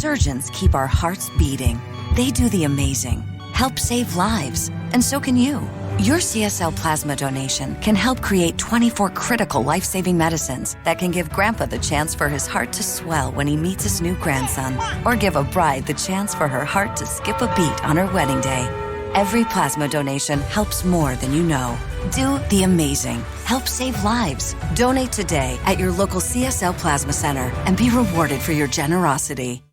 surgeons keep our hearts beating. They do the amazing, help save lives, and so can you. Your CSL plasma donation can help create 24 critical life-saving medicines that can give Grandpa the chance for his heart to swell when he meets his new grandson, or give a bride the chance for her heart to skip a beat on her wedding day. Every plasma donation helps more than you know. Do the amazing. Help save lives. Donate today at your local CSL Plasma Center and be rewarded for your generosity.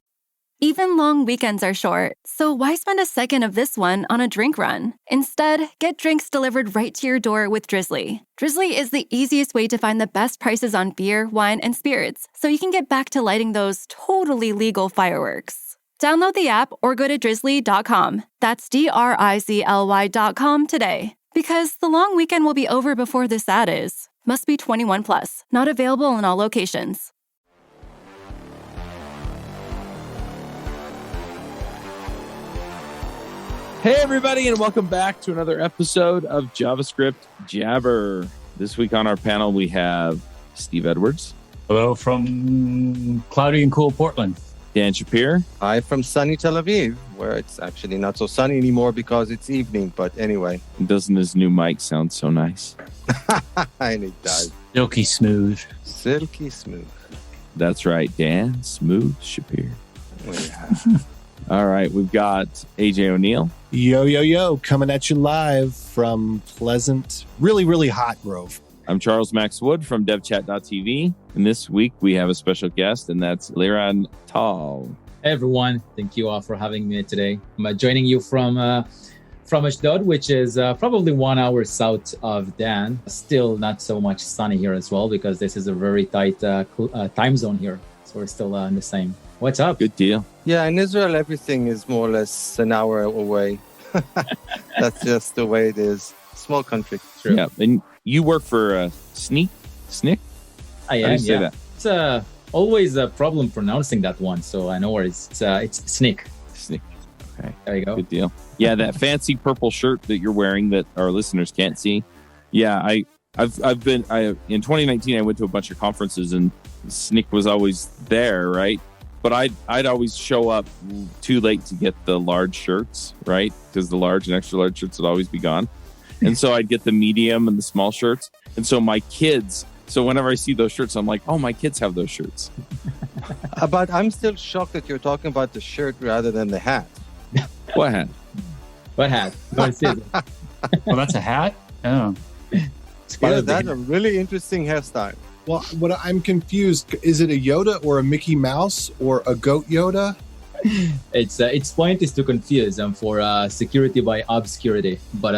Even long weekends are short, so why spend a second of this one on a drink run? Instead, get drinks delivered right to your door with Drizzly. Drizzly is the easiest way to find the best prices on beer, wine, and spirits, so you can get back to lighting those totally legal fireworks. Download the app or go to drizzly.com. That's DRIZLY.com today. Because the long weekend will be over before this ad is. Must be 21 plus. Not available in all locations. Hey, everybody, and welcome back to another episode of JavaScript Jabber. This week on our panel, we have Steve Edwards. Hello from cloudy and cool Portland. Dan Shapir. Hi from sunny Tel Aviv, where it's actually not so sunny anymore because it's evening. But anyway. Doesn't his new mic sound so nice? And it does. Silky smooth. Silky smooth. That's right, Dan. Smooth Shapir. Yeah. All right, we've got AJ O'Neill. Yo, yo, yo, coming at you live from pleasant, really, really hot Grove. I'm Charles Max Wood from devchat.tv. And this week we have a special guest, and that's Liran Tal. Hey, everyone. Thank you all for having me today. I'm joining you from Ashdod, which is probably 1 hour south of Dan. Still not so much sunny here as well, because this is a very tight time zone here. So we're still in the same. What's up? Good deal. Yeah, in Israel, everything is more or less an hour away. That's just the way it is. Small country. True. Yeah, and you work for Snick? I am, yeah. That? It's always a problem pronouncing that one, so I know where it's Snick. Snick. Okay. There you go. Good deal. Yeah, that fancy purple shirt that you're wearing that our listeners can't see. Yeah, I've been in 2019 I went to a bunch of conferences and Snick was always there, right? But I'd always show up too late to get the large shirts, right? Because the large and extra large shirts would always be gone. And so I'd get the medium and the small shirts. And so my kids, so whenever I see those shirts, I'm like, oh, my kids have those shirts. But I'm still shocked that you're talking about the shirt rather than the hat. What hat? What hat? Well, that's a hat? Oh. Yeah, that's a really interesting hairstyle. Well, what I'm confused, is it a Yoda or a Mickey Mouse or a goat Yoda? Its point is to confuse for security by obscurity. But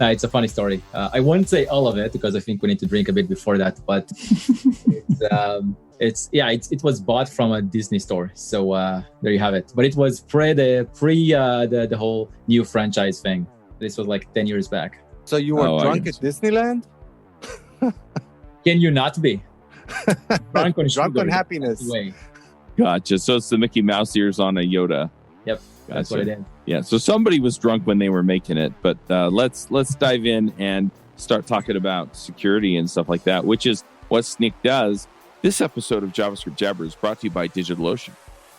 it's a funny story. I won't say all of it because I think we need to drink a bit before that. But it was bought from a Disney store. So there you have it. But it was pre the whole new franchise thing. This was like 10 years back. So you were drunk at Disneyland? Can you not be? Drunk on happiness. Gotcha. So it's the Mickey Mouse ears on a Yoda. Yep. That's what it is. Yeah. So somebody was drunk when they were making it. But let's dive in and start talking about security and stuff like that, which is what Snick does. This episode of JavaScript Jabber is brought to you by DigitalOcean.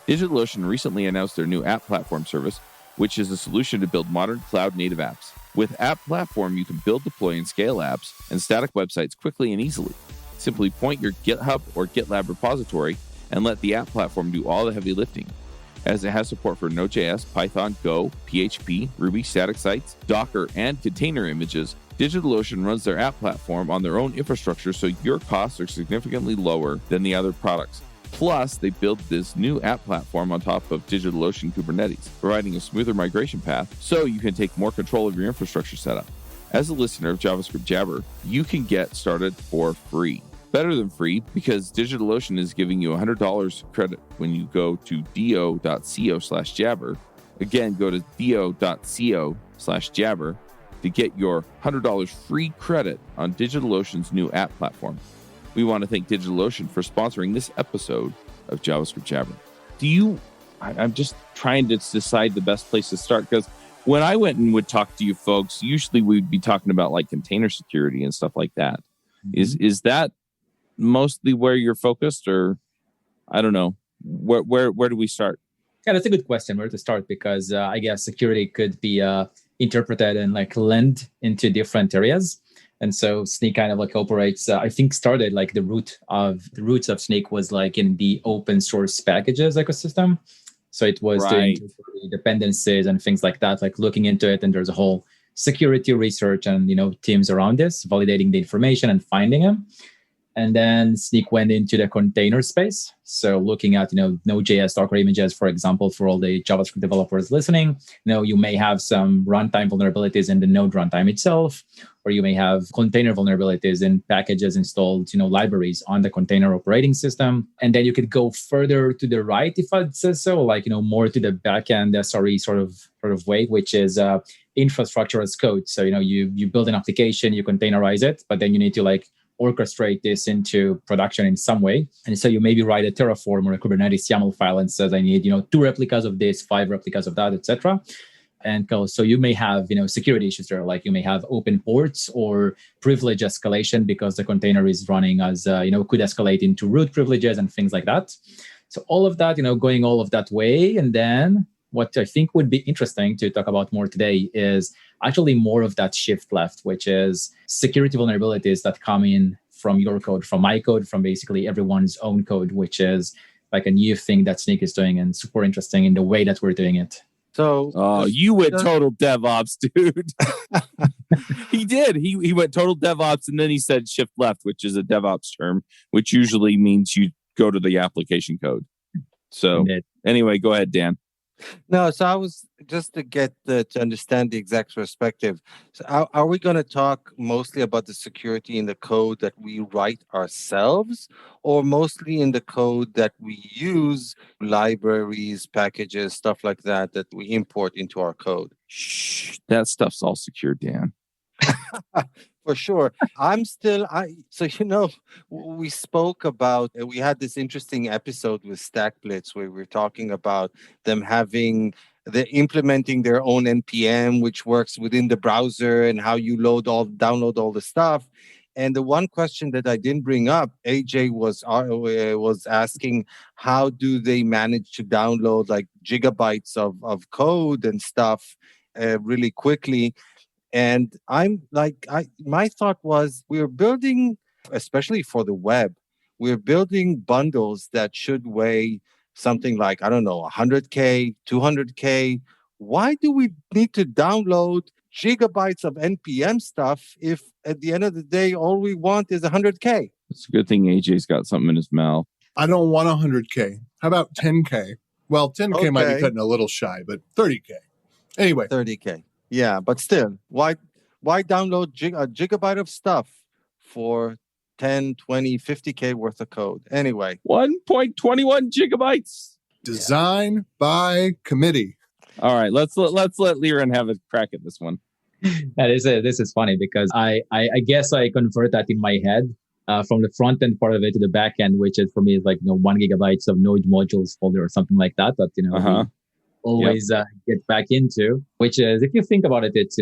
DigitalOcean recently announced their new app platform service, which is a solution to build modern cloud-native apps. With App Platform, you can build, deploy, and scale apps and static websites quickly and easily. Simply point your GitHub or GitLab repository and let the App Platform do all the heavy lifting. As it has support for Node.js, Python, Go, PHP, Ruby, static sites, Docker, and container images, DigitalOcean runs their app platform on their own infrastructure, so your costs are significantly lower than the other products. Plus, they built this new app platform on top of DigitalOcean Kubernetes, providing a smoother migration path so you can take more control of your infrastructure setup. As a listener of JavaScript Jabber, you can get started for free. Better than free, because DigitalOcean is giving you $100 credit when you go to do.co/jabber. Again, go to do.co/jabber to get your $100 free credit on DigitalOcean's new app platform. We want to thank DigitalOcean for sponsoring this episode of JavaScript Jabber. I'm just trying to decide the best place to start, because when I went and would talk to you folks, usually we'd be talking about like container security and stuff like that. Mm-hmm. Is that mostly where you're focused, or I don't know, where do we start? Yeah, that's a good question where to start because I guess security could be interpreted and like lend into different areas. And so Snyk kind of like operates, I think started like the roots of Snyk was like in the open source packages ecosystem. So it was doing dependencies and things like that, like looking into it. And there's a whole security research and, teams around this, validating the information and finding them. And then Snyk went into the container space. So looking at, Node.js Docker images, for example, for all the JavaScript developers listening, you may have some runtime vulnerabilities in the Node runtime itself, or you may have container vulnerabilities in packages installed, libraries on the container operating system. And then you could go further to the right, if I'd say so, like, more to the backend SRE sort of way, which is infrastructure as code. So, you build an application, you containerize it, but then you need to orchestrate this into production in some way. And so you maybe write a Terraform or a Kubernetes YAML file and says, I need, 2 replicas of this, 5 replicas of that, etc. And so you may have, security issues there, like you may have open ports or privilege escalation because the container is running as, could escalate into root privileges and things like that. So all of that, going all of that way. And then what I think would be interesting to talk about more today is actually more of that shift left, which is security vulnerabilities that come in from your code, from my code, from basically everyone's own code, which is like a new thing that Snyk is doing and super interesting in the way that we're doing it. So, you went total DevOps, dude. He did. He went total DevOps, and then he said shift left, which is a DevOps term, which usually means you go to the application code. So anyway, go ahead, Dan. No, so I was just to understand the exact perspective. So are we going to talk mostly about the security in the code that we write ourselves, or mostly in the code that we use, libraries, packages, stuff like that we import into our code? Shh, that stuff's all secure, Dan. For sure. We spoke about, we had this interesting episode with StackBlitz where we were talking about them they're implementing their own NPM, which works within the browser, and how you download all the stuff. And the one question that I didn't bring up, AJ was asking, how do they manage to download like gigabytes of code and stuff really quickly? And my thought was, we're building, especially for the web, we're building bundles that should weigh something like, 100K, 200K. Why do we need to download gigabytes of NPM stuff if at the end of the day, all we want is 100K? It's a good thing AJ's got something in his mouth. I don't want 100K. How about 10K? Well, 10K might be cutting a little shy, but 30K. Anyway. 30K. Yeah, but still, why download a gigabyte of stuff for 10, 20, 50K worth of code? Anyway. 1.21 gigabytes. Design by committee. All right, let's let Liran have a crack at this one. This is funny because I guess I convert that in my head from the front end part of it to the back end, which is for me is like 1 gigabytes of Node modules folder or something like that. That always get back into, which is, if you think about it, it's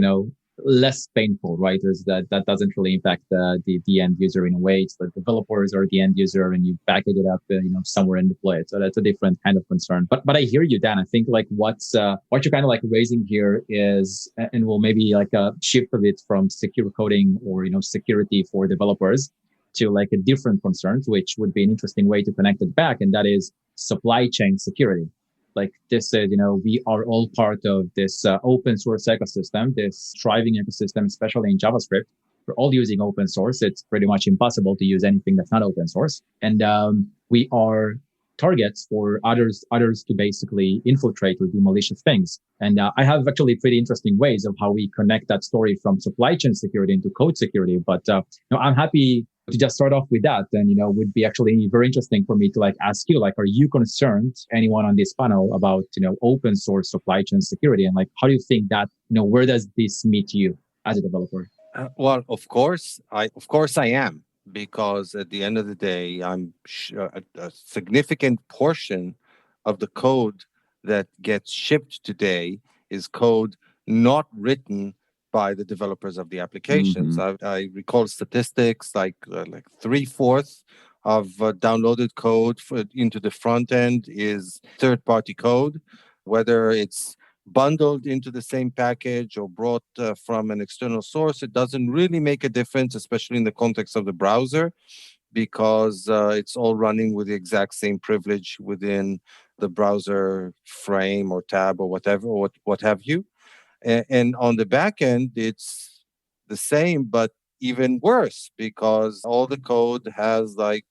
less painful, right? There's that doesn't really impact the end user in a way. It's the developers or the end user, and you package it up somewhere and deploy it. So that's a different kind of concern. But I hear you, Dan. I think like what you're kind of like raising here is, and we'll maybe like shift a bit from secure coding or security for developers to like a different concerns, which would be an interesting way to connect it back, and that is supply chain security. Like this said, we are all part of this open source ecosystem, this thriving ecosystem, especially in JavaScript. We're all using open source. It's pretty much impossible to use anything that's not open source. And we are targets for others to basically infiltrate or do malicious things. And I have actually pretty interesting ways of how we connect that story from supply chain security into code security. But I'm happy to just start off with that. And, would be actually very interesting for me to like ask you, like, are you concerned, anyone on this panel, about, open source supply chain security? And like, how do you think that, where does this meet you as a developer? Well, of course I am, because at the end of the day, I'm a significant portion of the code that gets shipped today is code not written by the developers of the applications. I recall statistics like 3/4 of downloaded code into the front end is third-party code, whether it's bundled into the same package or brought from an external source. It doesn't really make a difference, especially in the context of the browser, because it's all running with the exact same privilege within the browser frame or tab or whatever, or what have you. And on the back end, it's the same, but even worse, because all the code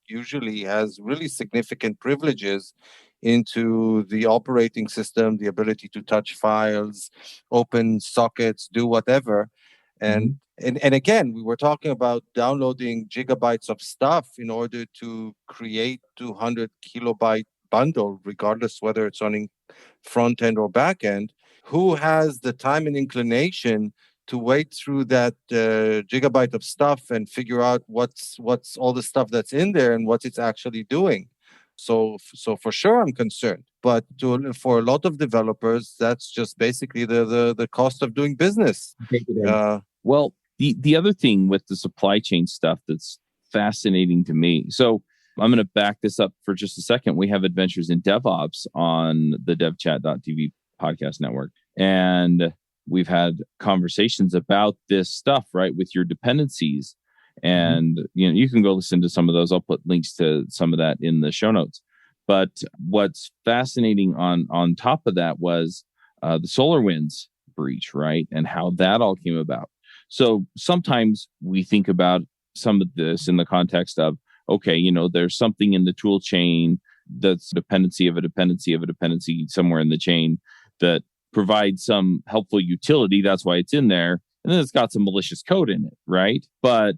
usually has really significant privileges into the operating system, the ability to touch files, open sockets, do whatever. And again, we were talking about downloading gigabytes of stuff in order to create 200 kilobyte bundle, regardless whether it's running front end or back end. Who has the time and inclination to wade through that gigabyte of stuff and figure out what's all the stuff that's in there and what it's actually doing? So for sure, I'm concerned. But for a lot of developers, that's just basically the cost of doing business. Well, the other thing with the supply chain stuff that's fascinating to me. So I'm going to back this up for just a second. We have Adventures in DevOps on the devchat.tv podcast network. And we've had conversations about this stuff, right, with your dependencies. And you can go listen to some of those. I'll put links to some of that in the show notes. But what's fascinating on top of that was the SolarWinds breach, right, and how that all came about. So sometimes we think about some of this in the context of, okay, there's something in the tool chain that's dependency of a dependency of a dependency somewhere in the chain that provides some helpful utility. That's why it's in there. And then it's got some malicious code in it, right? But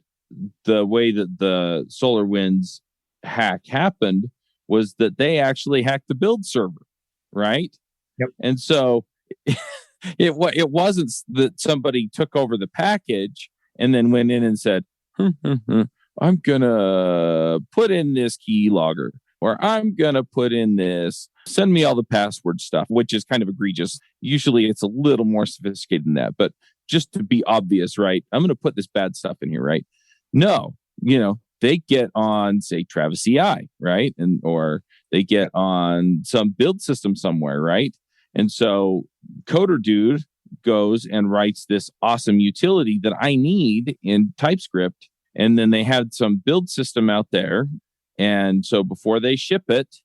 the way that the SolarWinds hack happened was that they actually hacked the build server, right? Yep. And so it wasn't that somebody took over the package and then went in and said, I'm going to put in this keylogger, or I'm going to put in this, send me all the password stuff, which is kind of egregious. Usually it's a little more sophisticated than that. But just to be obvious, right, I'm going to put this bad stuff in here, right? No, they get on, say, Travis CI, right? Or they get on some build system somewhere, right? And so Coder Dude goes and writes this awesome utility that I need in TypeScript. And then they had some build system out there. And so before they ship it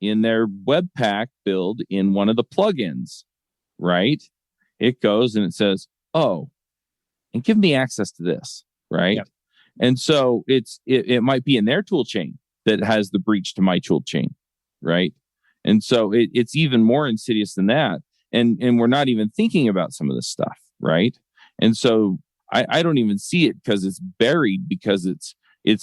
in their Webpack build in one of the plugins, right, it goes and it says, oh, and give me access to this, right? Yep. And so it might be in their tool chain that has the breach to my tool chain, right? And so it's even more insidious than that. And we're not even thinking about some of this stuff, right? And so I don't even see it because it's buried, because it's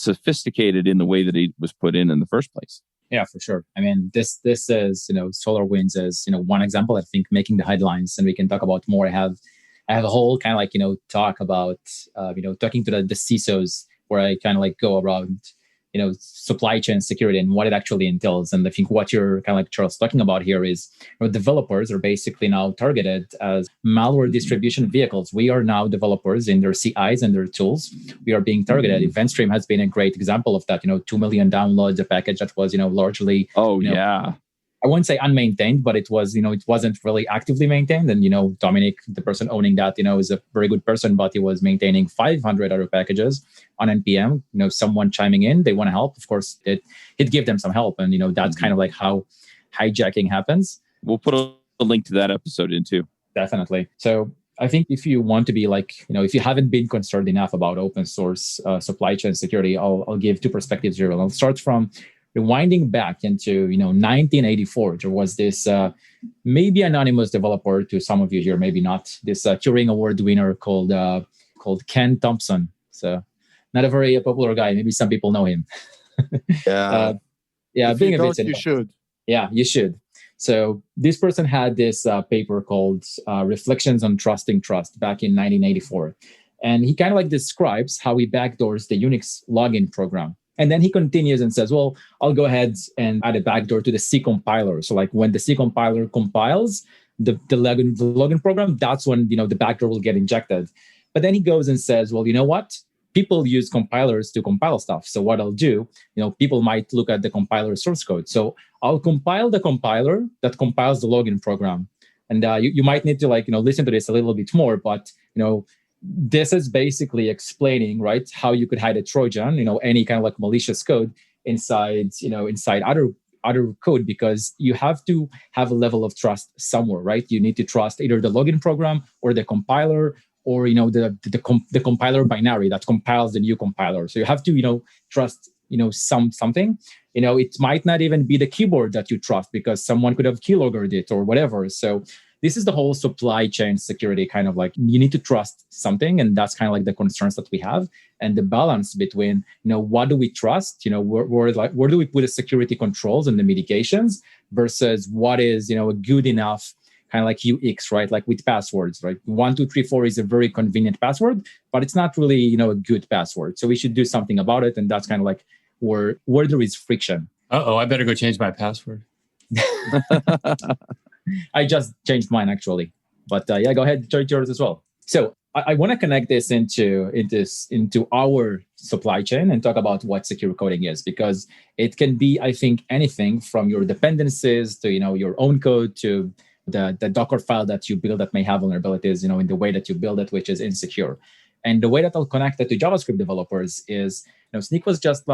sophisticated in the way that it was put in the first place. Yeah, for sure. I mean, this is, SolarWinds is, one example, I think, making the headlines, and we can talk about more. I have a whole kind of talk about, talking to the CISOs, where I kind of go around, supply chain security and what it actually entails. And I think what you're kind of Charles talking about here is, developers are basically now targeted as malware distribution vehicles. We are now developers in their CIs and their tools. We are being targeted. EventStream has been a great example of that. 2 million downloads, a package that was, largely, yeah. I wouldn't say unmaintained, but it was, it wasn't really actively maintained. And, Dominic, the person owning that, is a very good person, but he was maintaining 500 other packages on NPM. Someone chiming in, they want to help. Of course, it give them some help. And, that's kind of how hijacking happens. We'll put a link to that episode in too. Definitely. So I think if you want to be if you haven't been concerned enough about open source supply chain security, I'll give two perspectives here. I'll start from rewinding back into 1984. There was this maybe anonymous developer to some of you here, maybe not. This Turing Award winner called Ken Thompson. So not a very popular guy. Maybe some people know him. Yeah. If being you a bit. You should. Yeah, you should. So this person had this paper called Reflections on Trusting Trust back in 1984. And he kind of describes how he backdoors the Unix login program. And then he continues and says, well, I'll go ahead and add a backdoor to the C compiler. So when the C compiler compiles the login program, that's when, the backdoor will get injected. But then he goes and says, well, you know what? people use compilers to compile stuff. So what I'll do, people might look at the compiler source code. So I'll compile the compiler that compiles the login program. And you might need to listen to this a little bit more, but this is basically explaining, right, how you could hide a Trojan, any kind of malicious code inside other code, because you have to have a level of trust somewhere, right? You need to trust either the login program or the compiler, or the compiler binary that compiles the new compiler. So you have to trust something. It might not even be the keyboard that you trust, because someone could have keyloggered it or whatever. So this is the whole supply chain security, kind of you need to trust something, and that's kind of the concerns that we have, and the balance between what do we trust, where do we put the security controls and the mitigations versus what is a good enough kind of UX, right? Like with passwords, right? 1234 is a very convenient password, but it's not really a good password. So we should do something about it, and that's kind of where there is friction. I better go change my password. I just changed mine actually, but go ahead, change yours as well. So I want to connect this into our supply chain and talk about what secure coding is, because it can be, I think, anything from your dependencies to your own code to the Docker file that you build that may have vulnerabilities, in the way that you build it, which is insecure. And the way that I'll connect it to JavaScript developers is, Snyk was just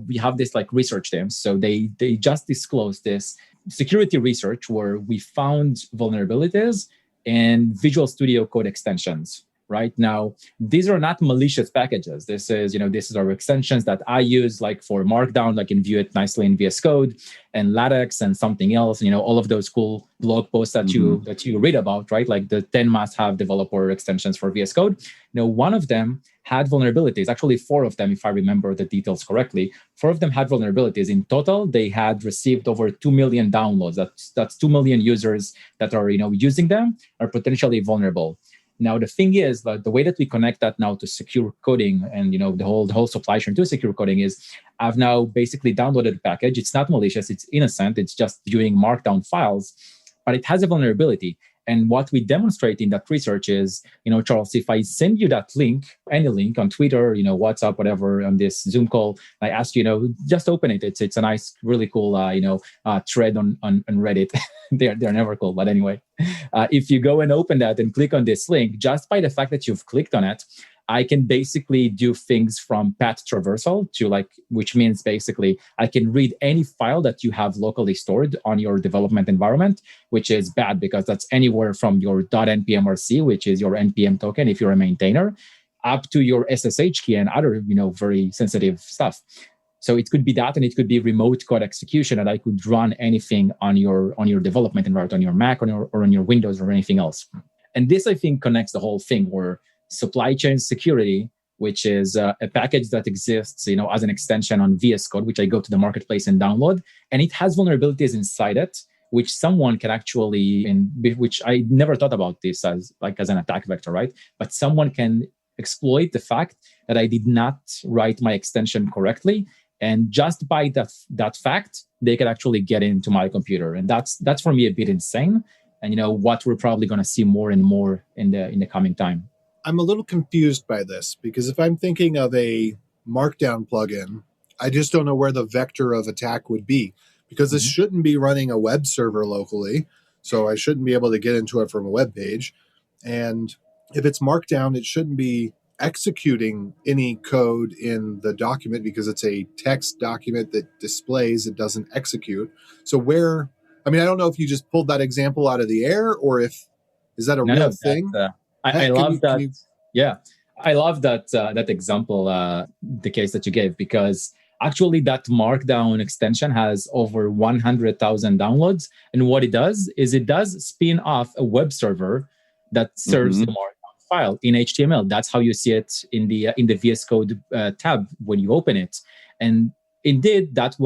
we have this research team, so they just disclosed this security research where we found vulnerabilities in Visual Studio Code extensions. Right now, these are not malicious packages. This is our extensions that I use for Markdown, in Vue it nicely in VS Code and LaTeX and something else. All of those cool blog posts that you read about, right? Like the 10 must-have developer extensions for VS Code. One of them had vulnerabilities. Actually, 4 of them, if I remember the details correctly. 4 of them had vulnerabilities. In total, they had received over 2 million downloads. That's 2 million users that are using them are potentially vulnerable. Now, the thing is that the way that we connect that now to secure coding and, the whole supply chain to secure coding is I've now basically downloaded a package. It's not malicious. It's innocent. It's just viewing markdown files, but it has a vulnerability. And what we demonstrate in that research is, Charles, if I send you that link, any link on Twitter, WhatsApp, whatever, on this Zoom call, I ask you, just open it. It's a nice, really cool, thread on Reddit. they're never cool, but anyway, if you go and open that and click on this link, just by the fact that you've clicked on it, I can basically do things from path traversal to which means basically I can read any file that you have locally stored on your development environment, which is bad because that's anywhere from your .npmrc, which is your NPM token if you're a maintainer, up to your SSH key and other, very sensitive stuff. So it could be that, and it could be remote code execution that I could run anything on your development environment, on your Mac or on your Windows or anything else. And this, I think, connects the whole thing where supply chain security, which is a package that exists, as an extension on VS Code, which I go to the marketplace and download, and it has vulnerabilities inside it, which someone can actually, which I never thought about this as an attack vector, right? But someone can exploit the fact that I did not write my extension correctly, and just by that fact, they could actually get into my computer, and that's for me a bit insane. And what we're probably going to see more and more in the coming time. I'm a little confused by this, because if I'm thinking of a Markdown plugin, I just don't know where the vector of attack would be, because this shouldn't be running a web server locally. So I shouldn't be able to get into it from a web page. And if it's Markdown, it shouldn't be executing any code in the document, because it's a text document that displays, it doesn't execute. So I don't know if you just pulled that example out of the air, or is that a real thing? I love that. Yeah, I love that example, the case that you gave, because actually that Markdown extension has over 100,000 downloads. And what it does is it does spin off a web server that serves the Markdown file in HTML. That's how you see it in the VS Code tab when you open it. And indeed, that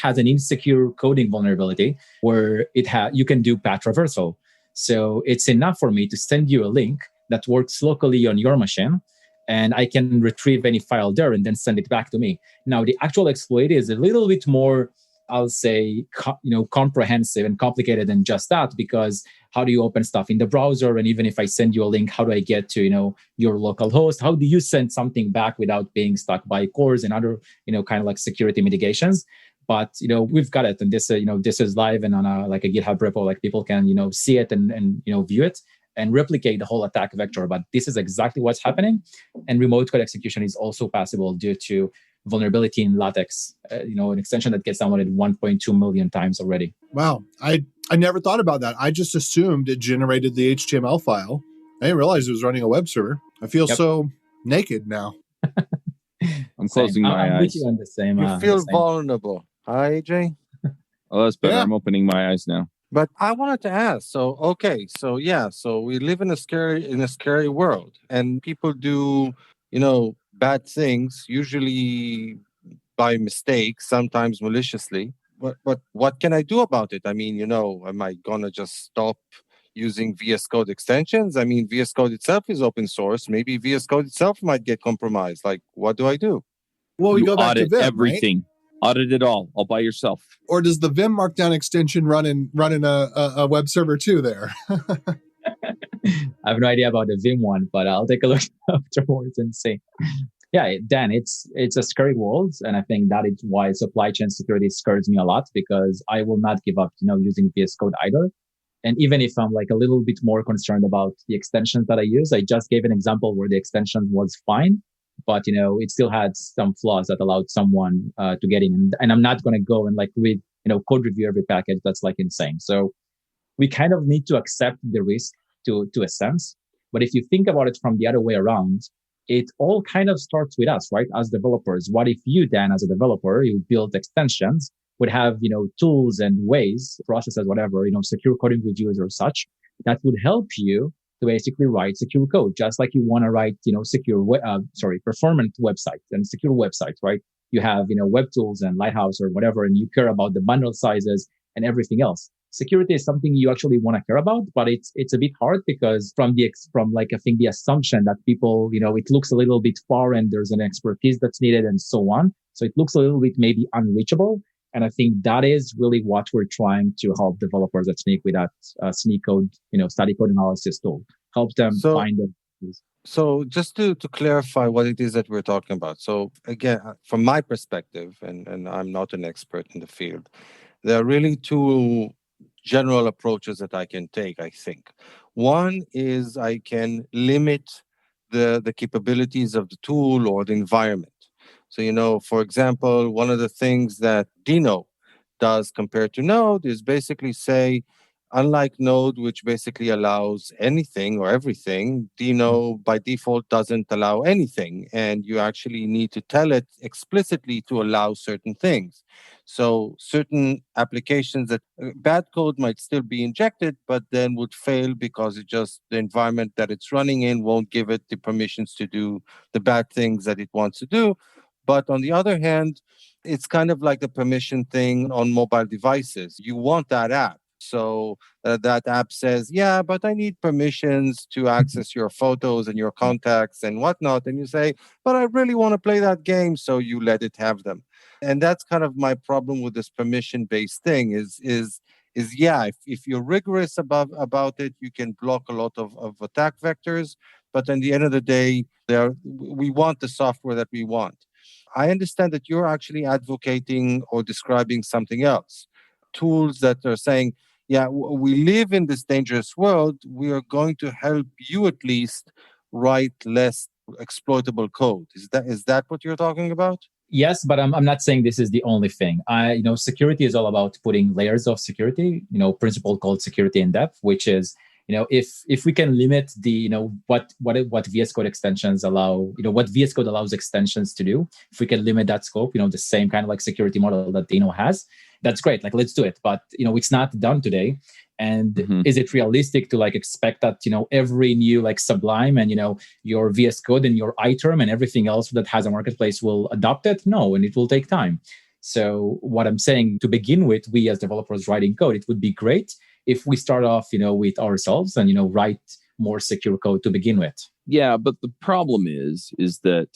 has an insecure coding vulnerability where you can do path traversal. So it's enough for me to send you a link that works locally on your machine, and I can retrieve any file there and then send it back to me. Now, the actual exploit is a little bit more I'll say, comprehensive and complicated than just that, because how do you open stuff in the browser? And even if I send you a link, how do I get to, your local host? How do you send something back without being stuck by cores and other, kind of like security mitigations? But, we've got it. And this, this is live and on a GitHub repo, like people can, see it and view it and replicate the whole attack vector. But this is exactly what's happening. And remote code execution is also possible due to vulnerability in LaTeX, an extension that gets downloaded 1.2 million times already. Wow. I never thought about that. I just assumed it generated the HTML file. I didn't realize it was running a web server. I feel so naked now. I'm closing my I'm eyes. with you on the same. You feel vulnerable. Hi, AJ? Oh, that's better. Yeah. I'm opening my eyes now. But I wanted to ask, so we live in a scary world, and people do, bad things, usually by mistake, sometimes maliciously. But what can I do about it? I mean, am I gonna just stop using VS Code extensions? I mean, VS Code itself is open source. Maybe VS Code itself might get compromised. Like, what do I do? Well, we go back to Vim, everything. Right? Audit it all by yourself. Or does the Vim Markdown extension run in a web server too there? I have no idea about the Vim one, but I'll take a look afterwards and see. Yeah, Dan, it's a scary world. And I think that is why supply chain security scares me a lot, because I will not give up, using VS Code either. And even if I'm like a little bit more concerned about the extensions that I use, I just gave an example where the extension was fine, but it still had some flaws that allowed someone to get in. And I'm not going to go and read code review every package. That's insane. So we kind of need to accept the risk to a sense. But if you think about it from the other way around, it all kind of starts with us, right? As developers. What if you, Dan, as a developer, you build extensions, would have tools and ways, processes, whatever, secure coding reviews or such, that would help you to basically write secure code, just like you want to write, performant websites and secure websites, right? You have, web tools and Lighthouse or whatever, and you care about the bundle sizes and everything else. Security is something you actually want to care about, but it's a bit hard because I think the assumption that people, it looks a little bit far and there's an expertise that's needed and so on. So it looks a little bit maybe unreachable. And I think that is really what we're trying to help developers at Snyk with that Snyk code, study code analysis tool. Help them find them. So just to clarify what it is that we're talking about. So again, from my perspective, and I'm not an expert in the field, there are really two general approaches that I can take, I think. One is I can limit the capabilities of the tool or the environment. So, for example, one of the things that Dino does compared to Node is basically say, unlike Node, which basically allows anything or everything, Dino by default doesn't allow anything. And you actually need to tell it explicitly to allow certain things. So certain applications that bad code might still be injected, but then would fail because the environment that it's running in won't give it the permissions to do the bad things that it wants to do. But on the other hand, it's kind of like the permission thing on mobile devices. You want that app. So that app says, yeah, but I need permissions to access your photos and your contacts and whatnot. And you say, but I really want to play that game. So you let it have them. And that's kind of my problem with this permission-based thing is if you're rigorous about it, you can block a lot of attack vectors. But at the end of the day, we want the software that we want. I understand that you're actually advocating or describing something else. Tools that are saying, yeah, we live in this dangerous world. We are going to help you at least write less exploitable code. Is that what you're talking about? Yes, but I'm not saying this is the only thing. Security is all about putting layers of security, principle called security in depth, which is, if we can limit the, what VS Code extensions allow, what VS Code allows extensions to do, if we can limit that scope, the same kind of security model that Dino has, that's great. Let's do it. But, it's not done today. And is it realistic to expect that, every new Sublime and, your VS Code and your iTerm and everything else that has a marketplace will adopt it? No, and it will take time. So what I'm saying, to begin with, we as developers writing code, it would be great if we start off, with ourselves and, write more secure code to begin with. Yeah, but the problem is that,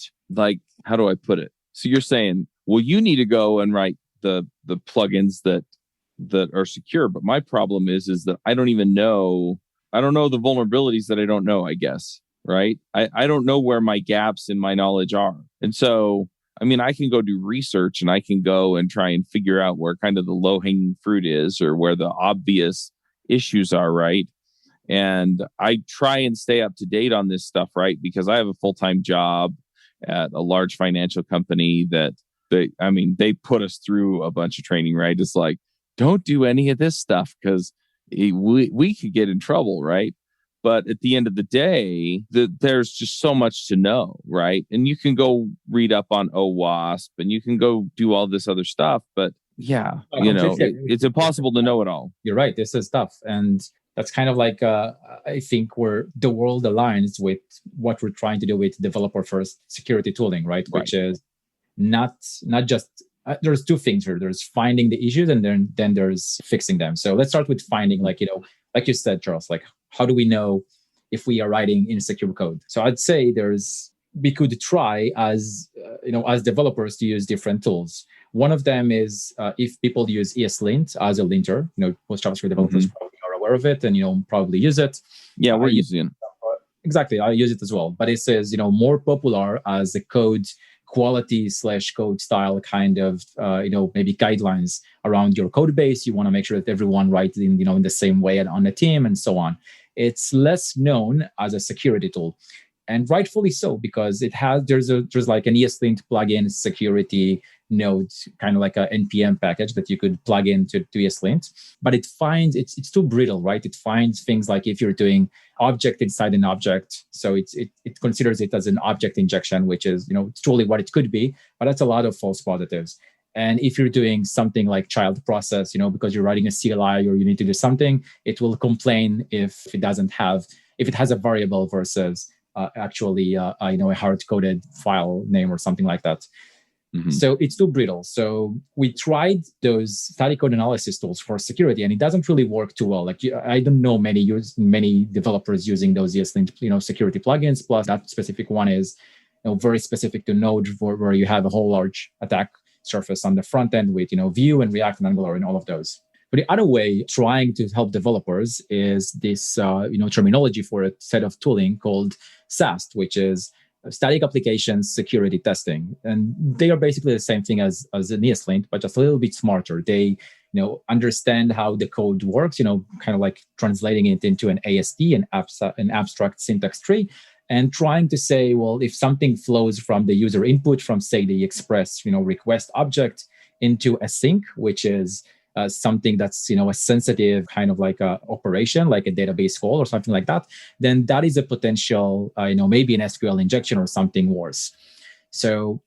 how do I put it? So you're saying, well, you need to go and write the plugins that are secure. But my problem is that I don't know the vulnerabilities that I don't know, I guess. Right. I don't know where my gaps in my knowledge are. And so, I mean, I can go do research and I can go and try and figure out where kind of the low hanging fruit is or where the obvious issues are. Right. And I try and stay up to date on this stuff. Right. Because I have a full-time job at a large financial company that they put us through a bunch of training. Right. It's like, don't do any of this stuff because we could get in trouble. Right. But at the end of the day, there's just so much to know, right? And you can go read up on OWASP and you can go do all this other stuff. But yeah, it's impossible to know it all. You're right. This is tough. And that's kind of like, I think where the world aligns with what we're trying to do with developer first security tooling, right? Which is not just, there's two things here. There's finding the issues and then there's fixing them. So let's start with finding, like you said, Charles, like, how do we know if we are writing insecure code? So I'd say we could try as developers to use different tools. One of them is if people use ESLint as a linter, most JavaScript developers probably are aware of it and, probably use it. Yeah, we're using it. Exactly. I use it as well. But it says, more popular as a code quality / code style kind of, maybe guidelines around your code base. You want to make sure that everyone writes in the same way on the team and so on. It's less known as a security tool, and rightfully so, because there's like an ESLint plugin security node, kind of like a NPM package that you could plug into ESLint, but it finds it's too brittle, right? It finds things like if you're doing object inside an object, so it considers it as an object injection, which is it's truly what it could be, but that's a lot of false positives. And if you're doing something like child process, because you're writing a CLI or you need to do something, it will complain if it has a variable versus actually a hard-coded file name or something like that. Mm-hmm. So it's too brittle. So we tried those static code analysis tools for security, and it doesn't really work too well. Like I don't know many developers using those ESLint security plugins. Plus, that specific one is very specific to Node, where you have a whole large attack surface on the front end with Vue and React and Angular and all of those. But the other way, trying to help developers, is this terminology for a set of tooling called SAST, which is static applications security testing. And they are basically the same thing as an ESLint, but just a little bit smarter. They understand how the code works, kind of like translating it into an AST, an abstract syntax tree, and trying to say, well, if something flows from the user input from, say, the express, request object into a sink, which is something that's, a sensitive kind of like a operation, like a database call or something like that, then that is a potential, maybe an SQL injection or something worse. So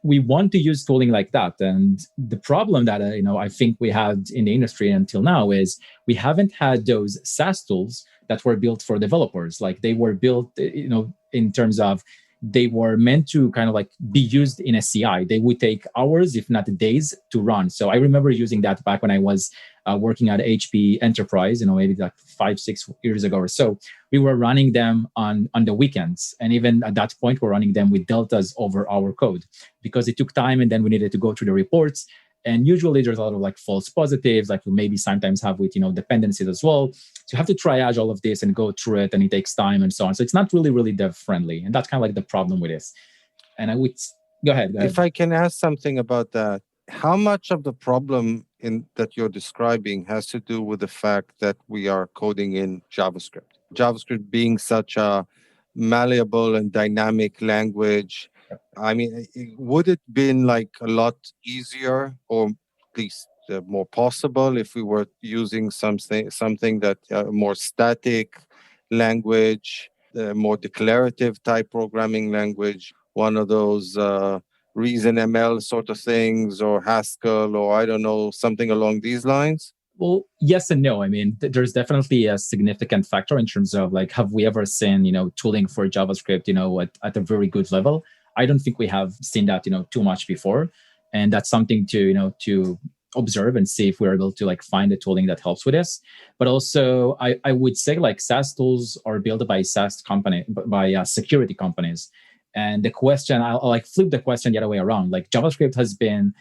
we want to use tooling like that. And the problem that, I think we had in the industry until now is we haven't had those SaaS tools that were built for developers. Like they were built, in terms of they were meant to kind of like be used in a CI. They would take hours, if not days, to run. So I remember using that back when I was working at HP Enterprise, maybe like 5-6 years ago or so. We were running them on the weekends. And even at that point, we're running them with deltas over our code because it took time, and then we needed to go through the reports. And usually there's a lot of like false positives, like we maybe sometimes have with, dependencies as well. So you have to triage all of this and go through it, and it takes time and so on. So it's not really, really dev friendly. And that's kind of like the problem with this. And I would go ahead. If I can ask something about that, how much of the problem that you're describing has to do with the fact that we are coding in JavaScript? JavaScript being such a malleable and dynamic language. I mean, would it been like a lot easier, or at least more possible, if we were using something that more static language, more declarative type programming language, one of those Reason ML sort of things, or Haskell, or I don't know, something along these lines? Well, yes and no. I mean, there's definitely a significant factor in terms of like, have we ever seen, tooling for JavaScript, at a very good level? I don't think we have seen that, too much before. And that's something to, to observe and see if we're able to like find a tooling that helps with this. But also, I would say like SaaS tools are built by security companies. And the question, I'll like flip the question the other way around. Like JavaScript has been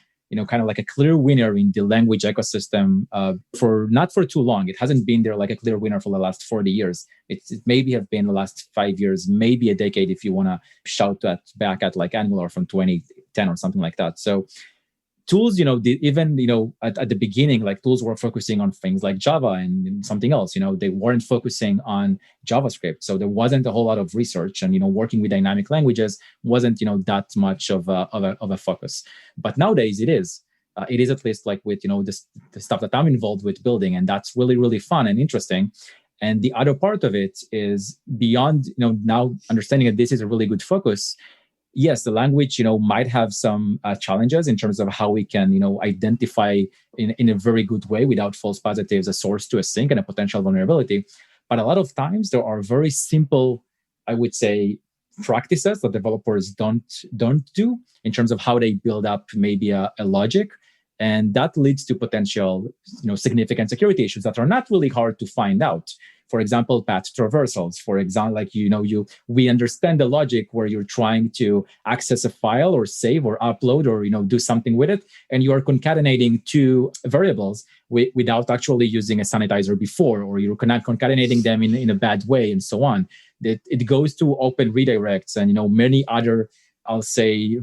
kind of like a clear winner in the language ecosystem for not for too long. It hasn't been there like a clear winner for the last 40 years. It maybe have been the last 5 years, maybe a decade if you want to shout that back at like Angular from 2010 or something like that. So tools, even, at the beginning, like tools were focusing on things like Java and something else, they weren't focusing on JavaScript. So there wasn't a whole lot of research, and, working with dynamic languages wasn't, that much of a focus. But nowadays it is. It is, at least like with, the stuff that I'm involved with building. And that's really, really fun and interesting. And the other part of it is beyond, now understanding that this is a really good focus. Yes, the language, might have some challenges in terms of how we can, identify in a very good way without false positives a source to a sink and a potential vulnerability. But a lot of times there are very simple, I would say, practices that developers don't do in terms of how they build up maybe a logic. And that leads to potential, significant security issues that are not really hard to find out. For example, path traversals. For example, like, we understand the logic where you're trying to access a file or save or upload or, do something with it. And you are concatenating two variables without actually using a sanitizer before, or you're concatenating them in a bad way and so on. It goes to open redirects and, many other, I'll say,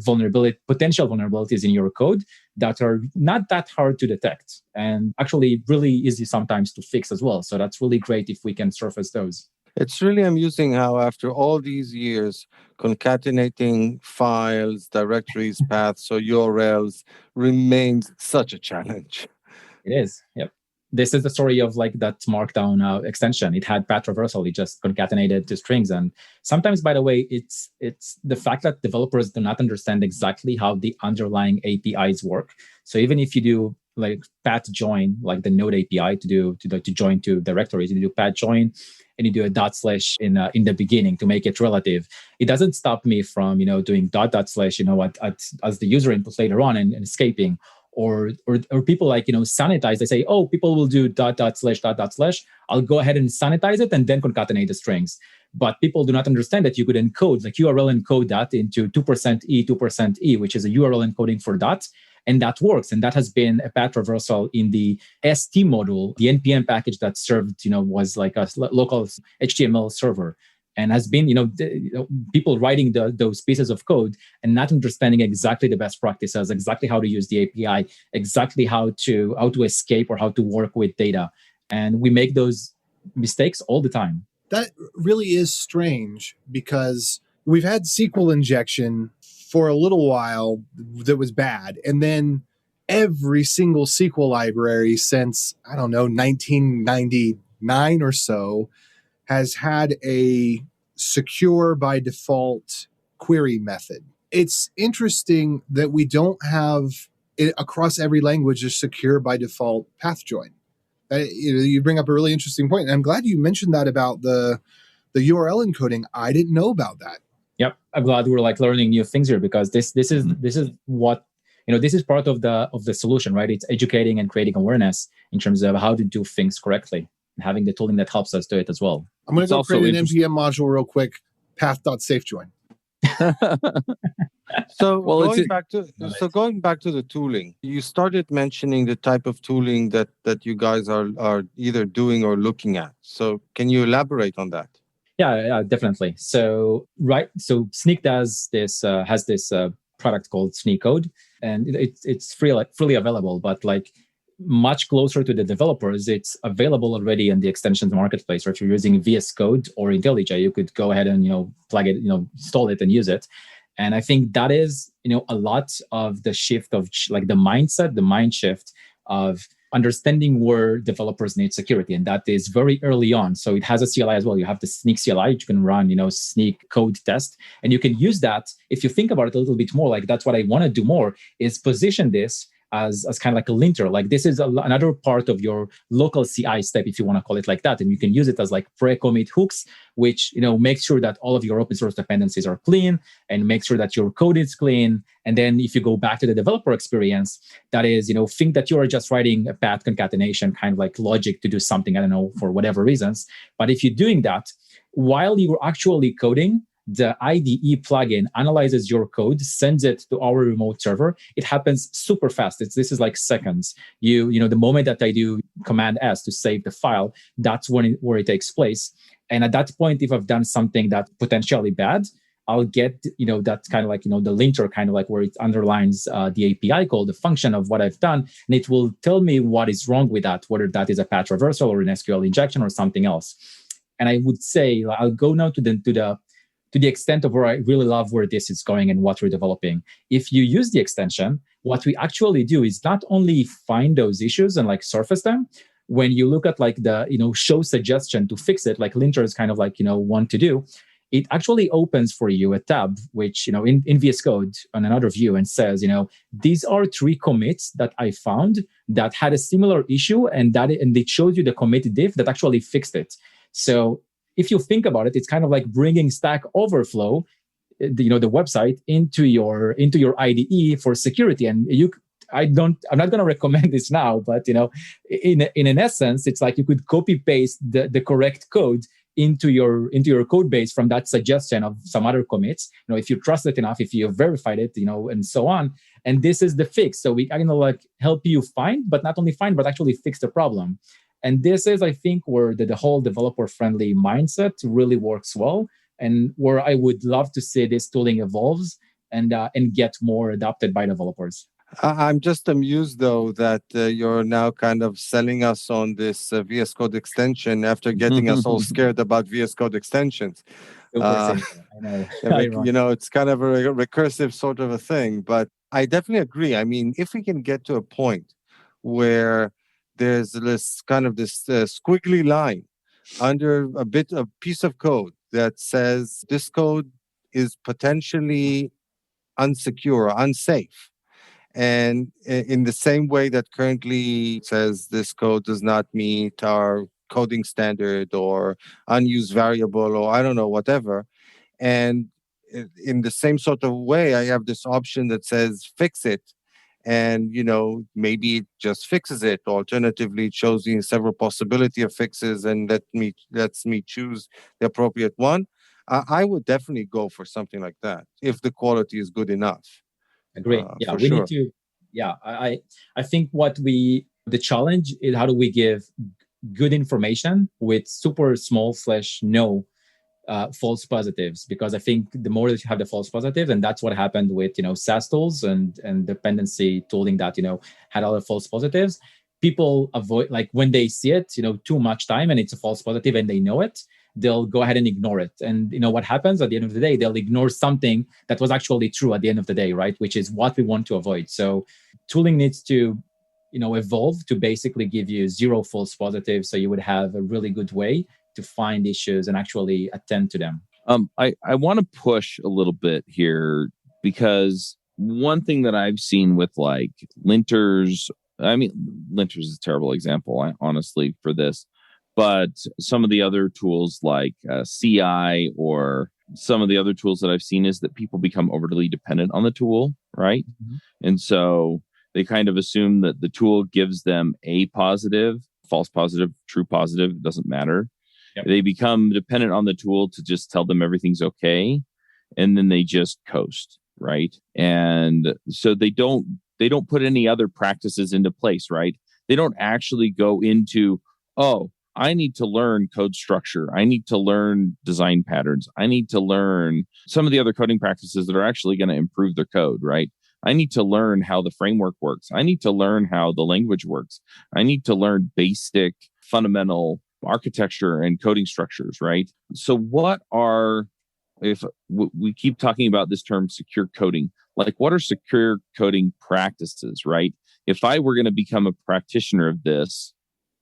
potential vulnerabilities in your code that are not that hard to detect and actually really easy sometimes to fix as well. So that's really great if we can surface those. It's really amusing how after all these years, concatenating files, directories, paths, or URLs remains such a challenge. It is, yep. This is the story of like that Markdown extension. It had path traversal. It just concatenated to strings. And sometimes, by the way, it's the fact that developers do not understand exactly how the underlying APIs work. So even if you do like path join, like the Node API to join to directories, you do path join and you do a / in the beginning to make it relative. It doesn't stop me from doing .. as the user input later on and escaping. Or people like, sanitize. They say, oh, people will do .. I'll go ahead and sanitize it and then concatenate the strings. But people do not understand that you could encode, like URL encode that into 2%E, 2%E, which is a URL encoding for that. And that works. And that has been a path traversal in the ST module, the NPM package that served, was like a local HTML server. And has been, people writing those pieces of code and not understanding exactly the best practices, exactly how to use the API, exactly how to escape or how to work with data. And we make those mistakes all the time. That really is strange because we've had SQL injection for a little while that was bad. And then every single SQL library since, 1999 or so has had a secure by default query method. It's interesting that we don't have it across every language a secure by default path join. You bring up a really interesting point. And I'm glad you mentioned that about the URL encoding. I didn't know about that. Yep. I'm glad we're like learning new things here because this is what, this is part of the solution, right? It's educating and creating awareness in terms of how to do things correctly. Having the tooling that helps us do it as well. I'm going to go create an NPM module real quick, path.safejoin. Going back to the tooling, you started mentioning the type of tooling that you guys are either doing or looking at. So can you elaborate on that? Yeah, definitely. So Snyk does this has this product called Snyk Code, and it's freely available, but like much closer to the developers, it's available already in the extensions marketplace. Or if you're using VS Code or IntelliJ, you could go ahead and plug it, install it and use it. And I think that is a lot of the shift of like the mindset, the mind shift of understanding where developers need security, and that is very early on. So it has a CLI as well. You have the Snyk CLI, you can run Snyk code test, and you can use that. If you think about it a little bit more, like that's what I want to do more is position this as kind of like a linter. Like this is another part of your local CI step, if you want to call it like that. And you can use it as like pre-commit hooks, which, makes sure that all of your open source dependencies are clean and make sure that your code is clean. And then if you go back to the developer experience, that is, think that you are just writing a path concatenation kind of like logic to do something, I don't know, for whatever reasons. But if you're doing that, while you're actually coding, the IDE plugin analyzes your code, sends it to our remote server. It happens super fast. This is like seconds. The moment that I do Command S to save the file, that's where it takes place. And at that point, if I've done something that's potentially bad, I'll get, that kind of like, the linter kind of like where it underlines the API call, the function of what I've done. And it will tell me what is wrong with that, whether that is a patch reversal or an SQL injection or something else. And I would say, I'll go now to the extent of where I really love where this is going and what we're developing. If you use the extension, what we actually do is not only find those issues and like surface them. When you look at like the, show suggestion to fix it, like linters kind of like, want to do, it actually opens for you a tab, which, in VS Code on another view and says, these are 3 commits that I found that had a similar issue and it shows you the commit diff that actually fixed it. So if you think about it, it's kind of like bringing Stack Overflow, the website into your IDE for security. And I'm not going to recommend this now, but in an essence, it's like you could copy paste the correct code into your code base from that suggestion of some other commits. If you trust it enough, if you have verified it, and so on. And this is the fix. So we kind of like help you find, but not only find, but actually fix the problem. And this is, I think, where the whole developer-friendly mindset really works well, and where I would love to see this tooling evolves and get more adopted by developers. I'm just amused, though, that you're now kind of selling us on this VS Code extension after getting us all scared about VS Code extensions. I know. It's kind of a recursive sort of a thing, but I definitely agree. I mean, if we can get to a point where there's this kind of this squiggly line under a piece of code that says this code is potentially unsecure or unsafe. And in the same way that currently says this code does not meet our coding standard or unused variable or I don't know, whatever. And in the same sort of way, I have this option that says fix it. And, maybe it just fixes it. Alternatively, it shows me several possibility of fixes and lets me choose the appropriate one. I would definitely go for something like that if the quality is good enough. Agree. We need to. I think the challenge is how do we give good information with super small /no false positives, because I think the more that you have the false positives, and that's what happened with SaaS tools and dependency tooling that had other false positives. People avoid, like when they see it too much time and it's a false positive and they know it, they'll go ahead and ignore it. And what happens at the end of the day, they'll ignore something that was actually true at the end of the day, right? Which is what we want to avoid. So tooling needs to evolve to basically give you 0 false positives, so you would have a really good way to find issues and actually attend to them. I want to push a little bit here, because one thing that I've seen with like linters, linters is a terrible example, honestly, for this, but some of the other tools like CI or some of the other tools that I've seen is that people become overly dependent on the tool, right? Mm-hmm. And so they kind of assume that the tool gives them a positive, false positive, true positive, it doesn't matter. Yep. They become dependent on the tool to just tell them everything's okay, and then they just coast, right? And so they don't put any other practices into place, right? They don't actually go into, I need to learn code structure. I need to learn design patterns. I need to learn some of the other coding practices that are actually going to improve their code, right? I need to learn how the framework works. I need to learn how the language works. I need to learn basic, fundamental architecture and coding structures, right? So if we keep talking about this term secure coding, like what are secure coding practices, right? If I were going to become a practitioner of this,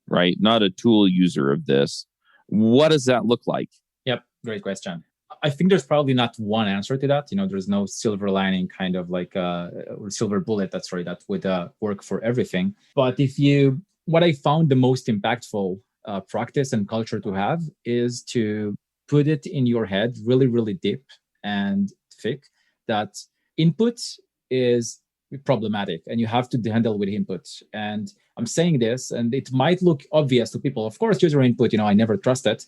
right, not a tool user of this, what does that look like? Yep, great question. I think there's probably not one answer to that. There's no silver lining kind of like or silver bullet that would work for everything. But what I found the most impactful practice and culture to have is to put it in your head really, really deep and thick that input is problematic and you have to handle with input. And I'm saying this, and it might look obvious to people. Of course, user input, I never trust it.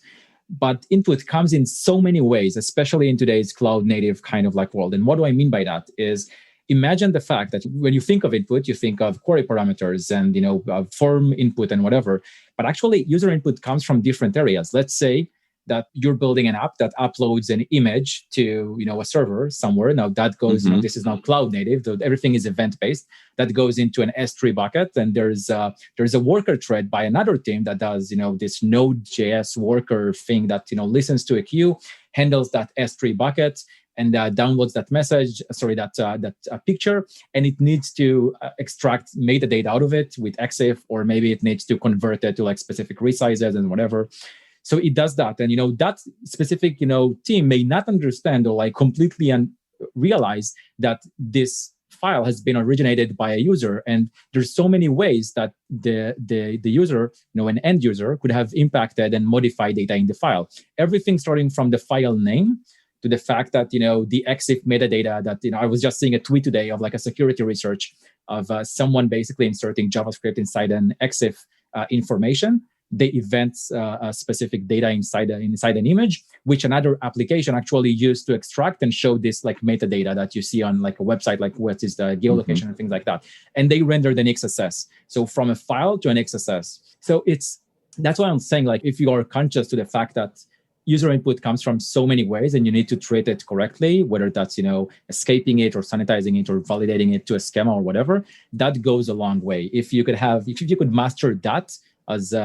But input comes in so many ways, especially in today's cloud native kind of like world. And what do I mean by that is, imagine the fact that when you think of input, you think of query parameters and form input and whatever. But actually, user input comes from different areas. Let's say that you're building an app that uploads an image to a server somewhere. Now that goes, this is now cloud native. So everything is event based. That goes into an S3 bucket, and there's a worker thread by another team that does this Node.js worker thing that listens to a queue, handles that S3 bucket, and downloads that message, that picture, and it needs to extract metadata out of it with EXIF, or maybe it needs to convert it to like specific resizes and whatever. So it does that, and that specific team may not understand or like completely realize that this file has been originated by a user, and there's so many ways that the user, an end user, could have impacted and modified data in the file. Everything starting from the file name to the fact that the EXIF metadata that I was just seeing a tweet today of like a security research of someone basically inserting JavaScript inside an EXIF information. They event specific data inside an image, which another application actually used to extract and show this like metadata that you see on like a website, like what is the geolocation and things like that. And they rendered an XSS. So from a file to an XSS. So that's why I'm saying, like, if you are conscious to the fact that user input comes from so many ways and you need to treat it correctly, whether that's, escaping it or sanitizing it or validating it to a schema or whatever, that goes a long way. If you could master that as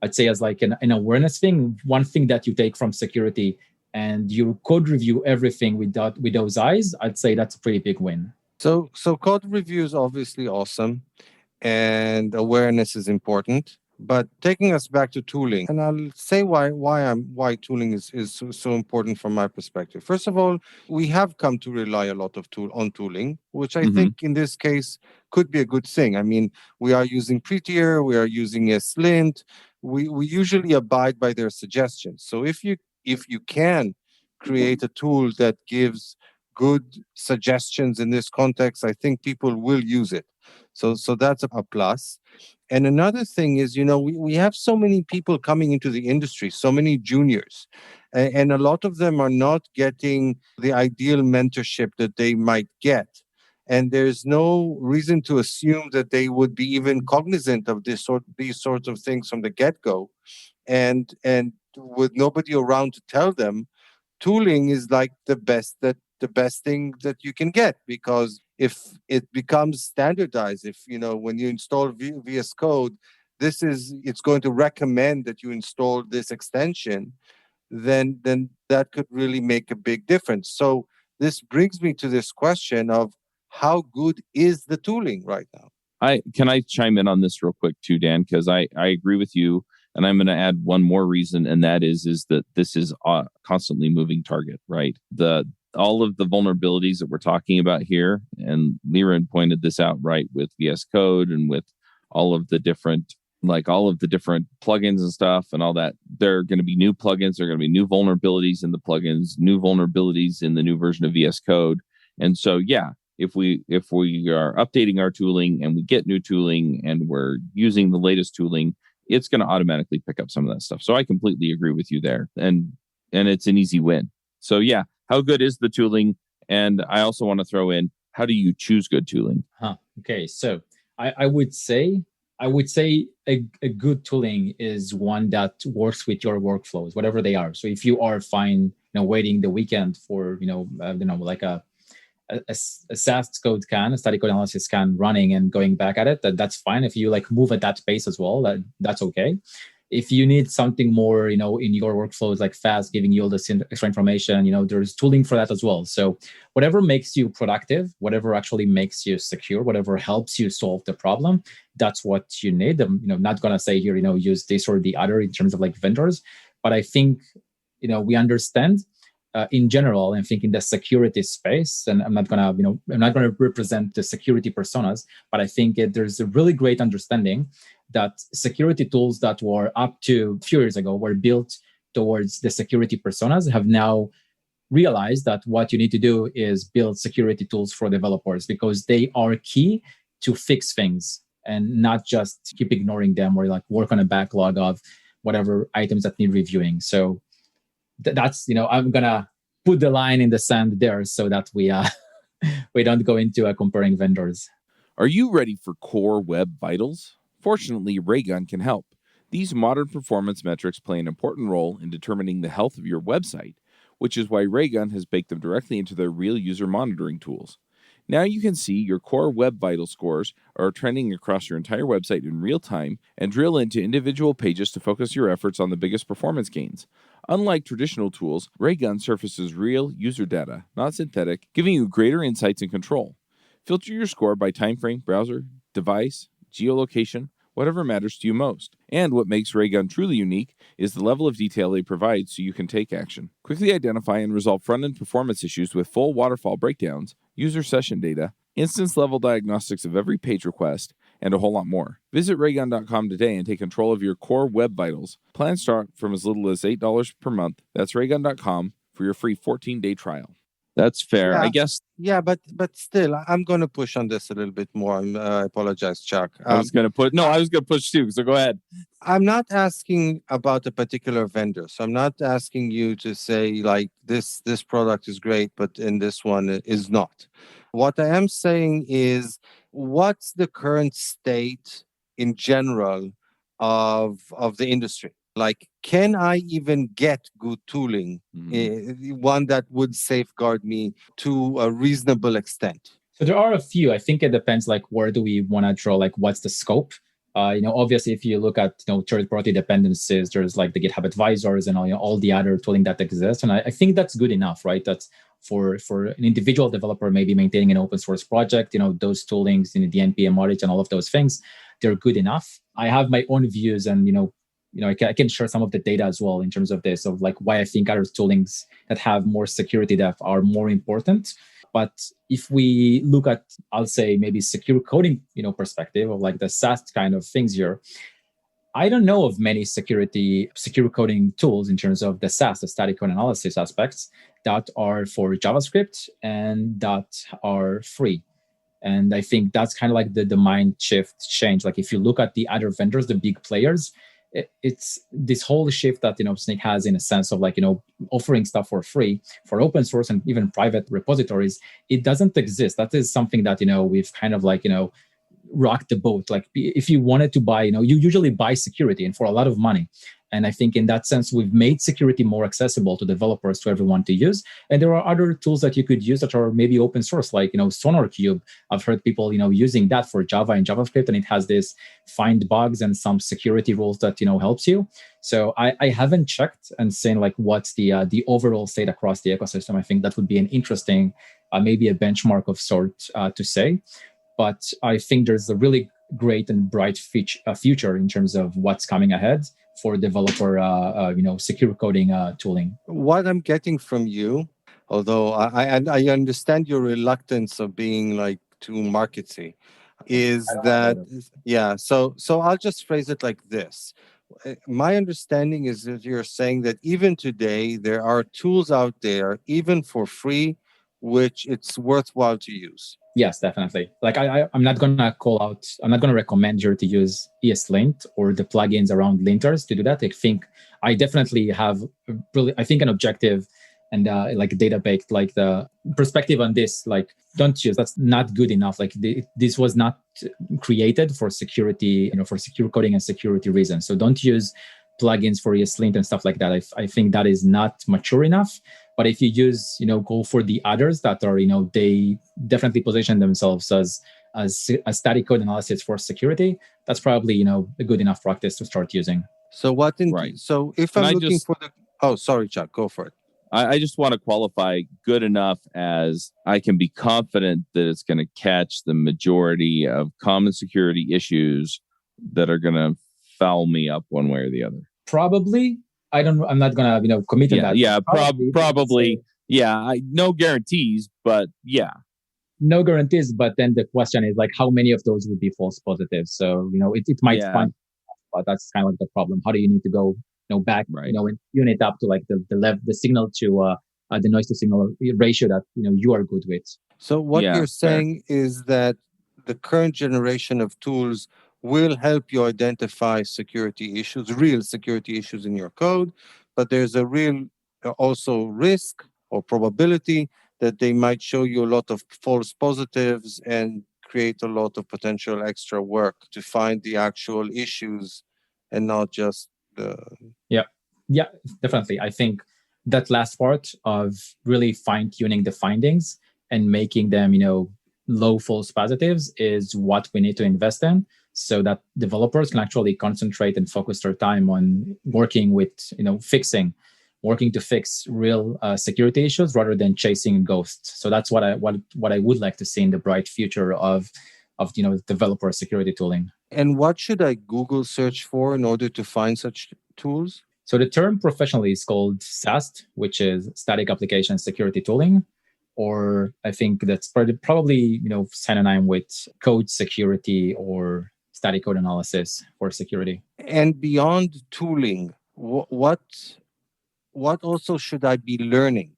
I'd say as like an awareness thing, one thing that you take from security, and you code review everything with those eyes, I'd say that's a pretty big win. So code review is obviously awesome, and awareness is important. But taking us back to tooling, and I'll say why tooling is so important from my perspective. First of all, we have come to rely a lot on tooling, which I think in this case could be a good thing. I mean, we are using Prettier, we are using Slint. We usually abide by their suggestions. So if you can create a tool that gives good suggestions in this context, I think people will use it. So that's a plus. And another thing is, we have so many people coming into the industry, so many juniors, and a lot of them are not getting the ideal mentorship that they might get. And there's no reason to assume that they would be even cognizant of these sorts of things from the get-go. And with nobody around to tell them, tooling is like the best thing that you can get, because if it becomes standardized, if when you install VS Code, it's going to recommend that you install this extension, then that could really make a big difference. So this brings me to this question of how good is the tooling right now? Can I chime in on this real quick too, Dan? Because I agree with you, and I'm going to add one more reason, and that is that this is a constantly moving target, right? All of the vulnerabilities that we're talking about here, and Liran pointed this out, right, with VS Code and with all of the different plugins and stuff and all that. There are going to be new plugins, there are going to be new vulnerabilities in the plugins, new vulnerabilities in the new version of VS Code. And so, yeah, if we are updating our tooling and we get new tooling and we're using the latest tooling, it's going to automatically pick up some of that stuff. So I completely agree with you there. And it's an easy win. So yeah, how good is the tooling? And I also want to throw in, how do you choose good tooling? Okay, so I would say a good tooling is one that works with your workflows, whatever they are. So if you are fine, waiting the weekend for like a SAS code scan, a static code analysis scan running and going back at it, that's fine. If you like move at that pace as well, that's okay. If you need something more, in your workflows, like fast, giving you all this extra information, there's tooling for that as well. So whatever makes you productive, whatever actually makes you secure, whatever helps you solve the problem, that's what you need. I'm, not going to say here, use this or the other in terms of like vendors, but I think, we understand in general, and think in the security space, and I'm not gonna represent the security personas, but I think there's a really great understanding that security tools that were up to a few years ago were built towards the security personas have now realized that what you need to do is build security tools for developers, because they are key to fix things and not just keep ignoring them or like work on a backlog of whatever items that need reviewing. So that's, I'm going to put the line in the sand there so that we don't go into comparing vendors. Are you ready for core web vitals? Fortunately, Raygun can help. These modern performance metrics play an important role in determining the health of your website, which is why Raygun has baked them directly into their real user monitoring tools. Now you can see your core web vital scores are trending across your entire website in real time and drill into individual pages to focus your efforts on the biggest performance gains. Unlike traditional tools, Raygun surfaces real user data, not synthetic, giving you greater insights and control. Filter your score by time frame, browser, device, geolocation, whatever matters to you most. And what makes Raygun truly unique is the level of detail they provide so you can take action. Quickly identify and resolve front-end performance issues with full waterfall breakdowns, user session data, instance-level diagnostics of every page request, and a whole lot more. Visit Raygun.com today and take control of your core web vitals. Plans start from as little as $8 per month. That's Raygun.com for your free 14-day trial. That's fair. Yeah. I guess. Yeah, but still, I'm going to push on this a little bit more. I apologize, Chuck. I was going to push too, so go ahead. I'm not asking about a particular vendor. So I'm not asking you to say like this product is great, but in this one it is not. What I am saying is, what's the current state in general of the industry? Like, can I even get good tooling, one that would safeguard me to a reasonable extent? So there are a few. I think it depends, like, where do we want to draw, like, what's the scope? Obviously, if you look at third-party dependencies, there's like the GitHub advisors and all the other tooling that exists, and I think that's good enough, right? That's for an individual developer maybe maintaining an open source project. Those toolings, the npm audit and all of those things, they're good enough. I have my own views, and I can share some of the data as well in terms of this, of like why I think other toolings that have more security depth are more important. But if we look at, I'll say maybe secure coding, perspective of like the SAST kind of things here, I don't know of many secure coding tools in terms of the SAS, the static code analysis aspects, that are for JavaScript and that are free. And I think that's kind of like the mind shift change. Like if you look at the other vendors, the big players, it's this whole shift that Snyk has, in a sense of like offering stuff for free for open source and even private repositories. It doesn't exist. That is something that we've kind of like rocked the boat. Like if you wanted to buy, you usually buy security, and for a lot of money. And I think in that sense, we've made security more accessible to developers, to everyone to use. And there are other tools that you could use that are maybe open source, like, SonarQube. I've heard people, using that for Java and JavaScript, and it has this find bugs and some security rules that, helps you. So I haven't checked and seen like what's the overall state across the ecosystem. I think that would be an interesting, maybe a benchmark of sort to say. But I think there's a really great and bright future in terms of what's coming ahead for developer, secure coding tooling. What I'm getting from you, although I understand your reluctance of being like too markety, is that, yeah. So I'll just phrase it like this. My understanding is that you're saying that even today there are tools out there, even for free, which it's worthwhile to use. Yes, definitely. Like I'm not going to recommend you to use ESLint or the plugins around linters to do that. I think I definitely have an objective and like data baked, like the perspective on this, like don't use, that's not good enough. Like this was not created for security, for secure coding and security reasons. So don't use plugins for ESLint and stuff like that. I think that is not mature enough. But if you use, go for the others that are, they definitely position themselves as a static code analysis for security, that's probably, a good enough practice to start using. So so if I'm looking for the, oh, sorry, Chuck, go for it. I just want to qualify good enough as I can be confident that it's going to catch the majority of common security issues that are going to foul me up one way or the other. Probably. I'm not gonna, commit to that. Yeah, probably. Yeah, no guarantees, but yeah. No guarantees, but then the question is like, how many of those would be false positives? So, it might find, but that's kind of like the problem. How do you need to go, back, and tune it up to like the signal to the noise to signal ratio that, you are good with. So what you're saying is that the current generation of tools will help you identify security issues, real security issues in your code, but there's a real also risk or probability that they might show you a lot of false positives and create a lot of potential extra work to find the actual issues and not just the... Yeah, definitely. I think that last part of really fine-tuning the findings and making them, low false positives is what we need to invest in, so that developers can actually concentrate and focus their time on working with, working to fix real security issues rather than chasing ghosts. So that's what I would like to see in the bright future of developer security tooling. And what should I Google search for in order to find such tools? So the term professionally is called SAST, which is Static Application Security Tooling, or I think that's probably synonym with code security or static code analysis for security. And beyond tooling, what also should I be learning?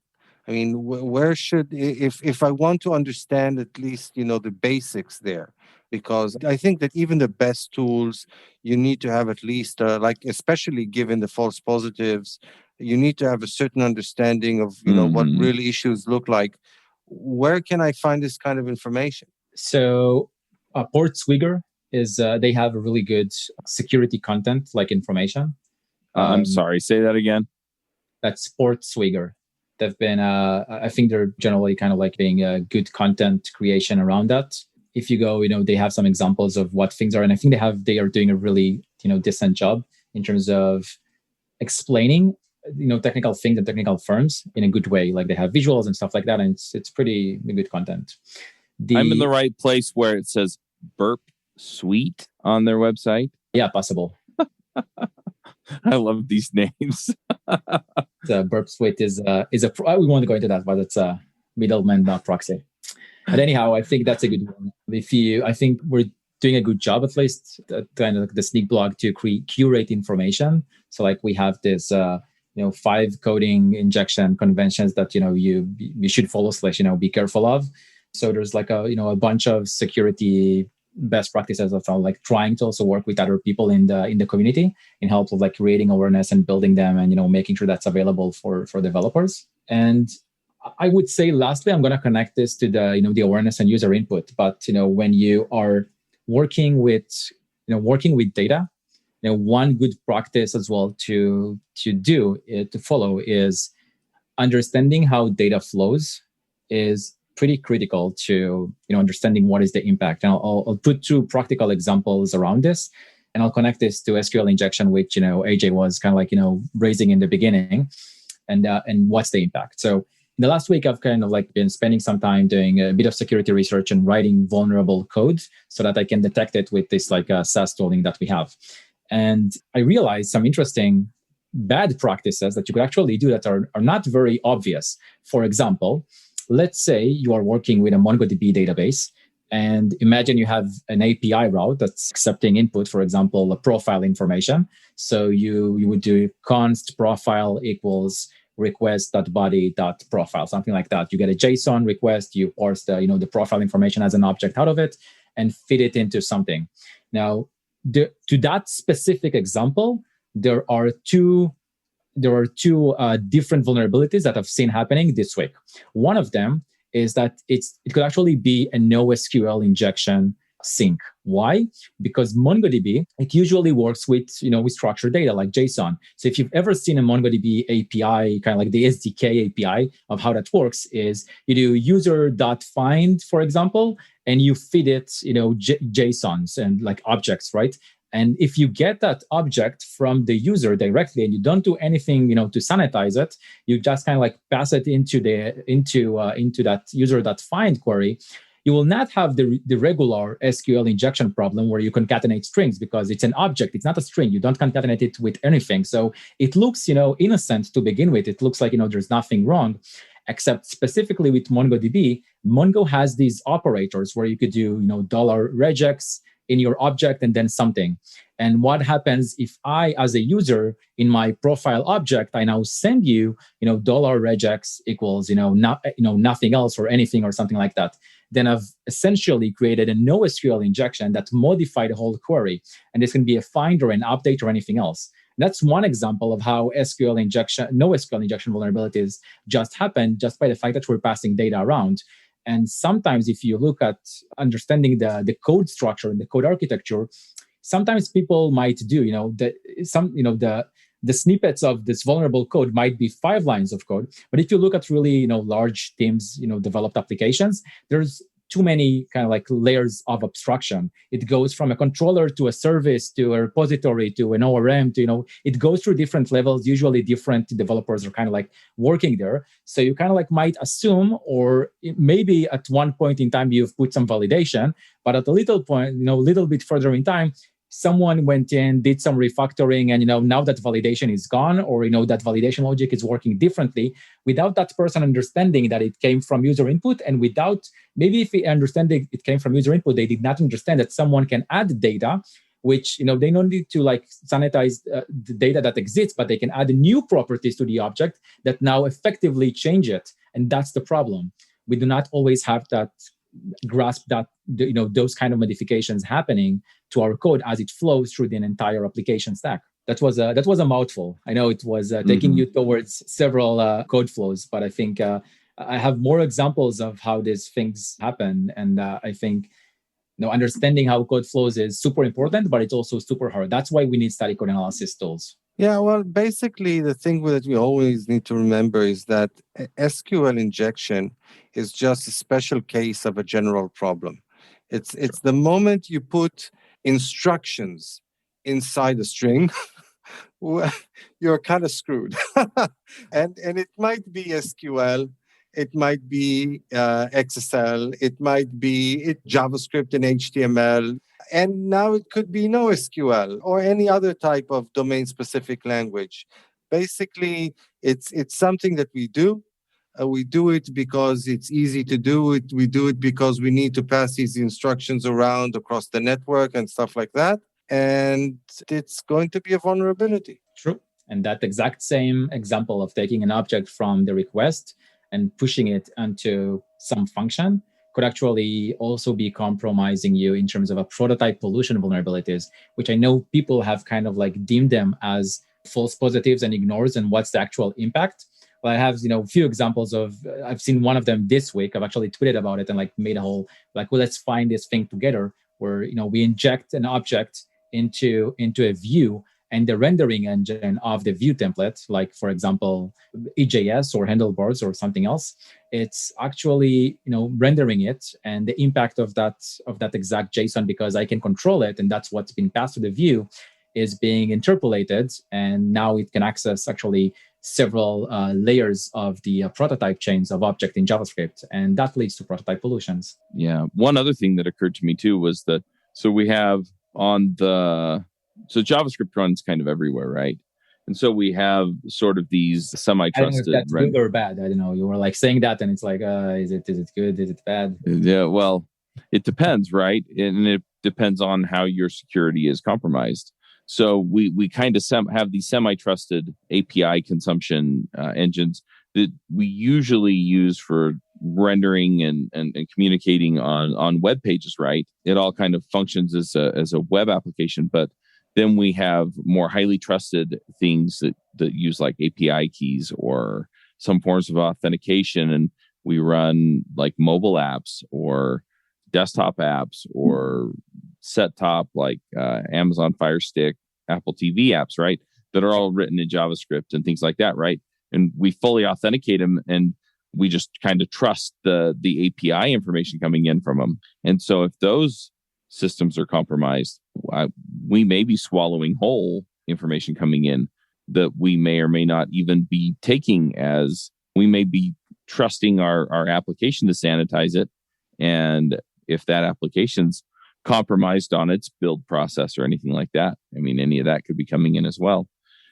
I mean, where should, if I want to understand at least, the basics there, because I think that even the best tools, you need to have at least, especially given the false positives, you need to have a certain understanding of, what real issues look like. Where can I find this kind of information? So Portswigger is, they have a really good security content, like information. I'm sorry, say that again. That's Portswigger. They've been, I think they're generally kind of like being a good content creation around that. If you go, they have some examples of what things are, and I think they are doing a really, decent job in terms of explaining, technical things and technical firms in a good way. Like they have visuals and stuff like that, and it's pretty good content. I'm in the right place where it says Burp Suite on their website. Yeah, possible. I love these names. The Burp Suite is we won't go into that, but it's a middleman proxy. But anyhow, I think that's a good one. I think we're doing a good job, at least kind of the Snyk blog, to curate information. So like we have this, 5 coding injection conventions that, you should follow / be careful of. So there's like a bunch of security best practices that are like trying to also work with other people in the community in help of like creating awareness and building them and, making sure that's available for developers. And I would say lastly, I'm going to connect this to the awareness and user input. But, when you are working with data, one good practice as well to follow is understanding how data flows is pretty critical to understanding what is the impact. And I'll put 2 practical examples around this, and I'll connect this to SQL injection, which AJ was kind of like raising in the beginning, and what's the impact. So in the last week, I've kind of like been spending some time doing a bit of security research and writing vulnerable code so that I can detect it with this like SaaS tooling that we have. And I realized some interesting bad practices that you could actually do that are not very obvious. For example, let's say you are working with a MongoDB database, and imagine you have an API route that's accepting input, for example, a profile information. So you would do const profile equals request.body.profile, something like that. You get a JSON request, you parse the profile information as an object out of it and fit it into something. Now, to that specific example, there are two different vulnerabilities that I've seen happening this week. One of them is that it could actually be a NoSQL injection sink. Why? Because MongoDB, it usually works with structured data like JSON. So if you've ever seen a MongoDB API, kind of like the SDK API of how that works, is you do user.find, for example, and you feed it, JSONs and like objects, right? And if you get that object from the user directly and you don't do anything, to sanitize it, you just kind of like pass it into that user.find query, you will not have the regular SQL injection problem where you concatenate strings because it's an object. It's not a string. You don't concatenate it with anything. So it looks, innocent to begin with. It looks like, there's nothing wrong, except specifically with MongoDB, Mongo has these operators where you could do, $regex in your object and then something. And what happens if I, as a user in my profile object, I now send you, $regex equals, nothing else or anything or something like that. Then I've essentially created a NoSQL injection that modified the whole query. And this can be a find or an update or anything else. That's one example of how no SQL injection vulnerabilities just happen just by the fact that we're passing data around. And sometimes if you look at understanding the code structure and the code architecture, sometimes people might do, the snippets of this vulnerable code might be 5 lines of code. But if you look at really, large teams, developed applications, there's too many kind of like layers of abstraction. It goes from a controller to a service to a repository to an ORM to, it goes through different levels. Usually different developers are kind of like working there. So you kind of like might assume, or maybe at one point in time, you've put some validation, but at a little point, little bit further in time, someone went in, did some refactoring, and now that validation is gone, or that validation logic is working differently, without that person understanding that it came from user input, and without, maybe if they understand it came from user input, they did not understand that someone can add data, which they don't need to like sanitize the data that exists, but they can add new properties to the object that now effectively change it, and that's the problem. We do not always have that grasp that those kind of modifications happening to our code as it flows through the entire application stack. That was a mouthful. I know it was taking you towards several code flows, but I think I have more examples of how these things happen, and I think understanding how code flows is super important, but it's also super hard. That's why we need static code analysis tools. Yeah, well, basically, the thing that we always need to remember is that SQL injection is just a special case of a general problem. It's the moment you put instructions inside a string, you're kind of screwed. and it might be SQL, it might be XSL, it might be JavaScript and HTML. And now it could be NoSQL or any other type of domain-specific language. Basically, it's something that we do. We do it because it's easy to do it. We do it because we need to pass these instructions around across the network and stuff like that. And it's going to be a vulnerability. True. And that exact same example of taking an object from the request and pushing it onto some function could actually also be compromising you in terms of a prototype pollution vulnerabilities, which I know people have kind of like deemed them as false positives and ignores, and what's the actual impact. Well, I have, a few examples of, I've seen one of them this week. I've actually tweeted about it and like made a whole, like, well, let's find this thing together where, we inject an object into a view, and the rendering engine of the view template, like for example, EJS or handlebars or something else, it's actually rendering it, and the impact of that exact JSON, because I can control it, and that's what's been passed to the view, is being interpolated, and now it can access actually several layers of the prototype chains of object in JavaScript, and that leads to prototype pollutions. Yeah, one other thing that occurred to me too was that we have so JavaScript runs kind of everywhere, right? And so we have sort of these semi-trusted. I don't know if that's good or bad. I don't know. You were like saying that, and it's like, is it good? Is it bad? Yeah, well, it depends, right? And it depends on how your security is compromised. So we kind of have these semi-trusted API consumption engines that we usually use for rendering and communicating on web pages, right? It all kind of functions as a web application, but then we have more highly trusted things that use like API keys or some forms of authentication, and we run like mobile apps or desktop apps or set top like Amazon Fire Stick, Apple TV apps, right? That are all written in JavaScript and things like that, right? And we fully authenticate them, and we just kind of trust the API information coming in from them. And so if those systems are compromised, we may be swallowing whole information coming in that we may or may not even be taking, as we may be trusting our application to sanitize it. And if that application's compromised on its build process or anything like that, I mean, any of that could be coming in as well.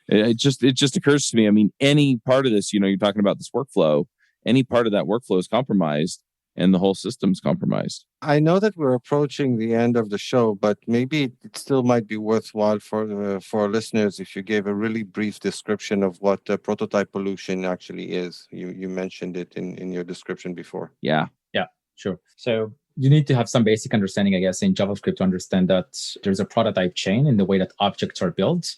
It just occurs to me, I mean, any part of this, you're talking about this workflow, any part of that workflow is compromised and the whole system's compromised. I know that we're approaching the end of the show, but maybe it still might be worthwhile for our listeners if you gave a really brief description of what prototype pollution actually is. You mentioned it in your description before. Yeah, sure. So you need to have some basic understanding, I guess, in JavaScript to understand that there's a prototype chain in the way that objects are built.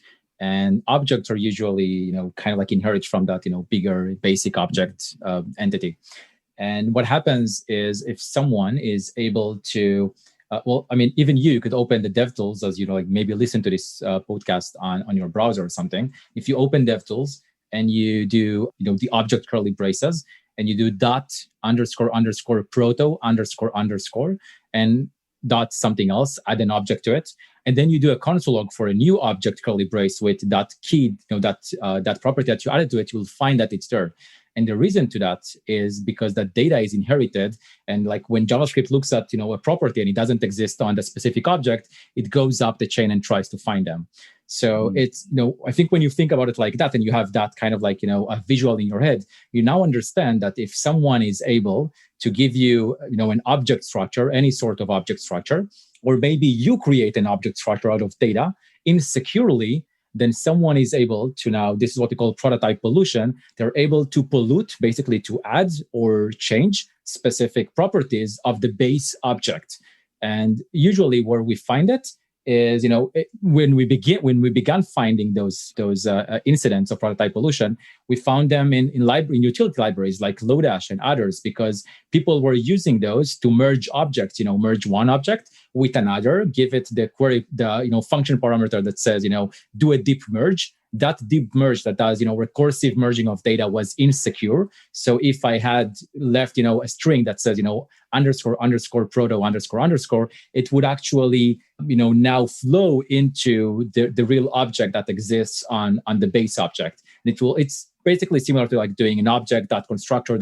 And objects are usually, kind of like inherit from that, bigger basic object entity. And what happens is if someone is able to, even you could open the DevTools as like maybe listen to this podcast on your browser or something. If you open DevTools and you do, the object curly braces, and you do dot underscore underscore proto underscore underscore and dot something else, add an object to it, and then you do a console log for a new object curly brace with that key, that property that you added to it, you will find that it's there. And the reason to that is because that data is inherited. And like when JavaScript looks at, a property and it doesn't exist on the specific object, it goes up the chain and tries to find them. So it's, I think when you think about it like that and you have that kind of like, a visual in your head, you now understand that if someone is able to give you, an object structure, any sort of object structure, or maybe you create an object structure out of data insecurely, then someone is able to now, this is what we call prototype pollution. They're able to pollute, basically to add or change specific properties of the base object. And usually where we find it is, when we began finding those incidents of prototype pollution, we found them in utility libraries like Lodash and others, because people were using those to merge objects, merge one object with another, give it the query, function parameter that says, do a deep merge. That deep merge that does, recursive merging of data was insecure. So if I had left, a string that says, underscore underscore proto underscore underscore, it would actually, now flow into the real object that exists on the base object. And it's basically similar to like doing an object dot constructor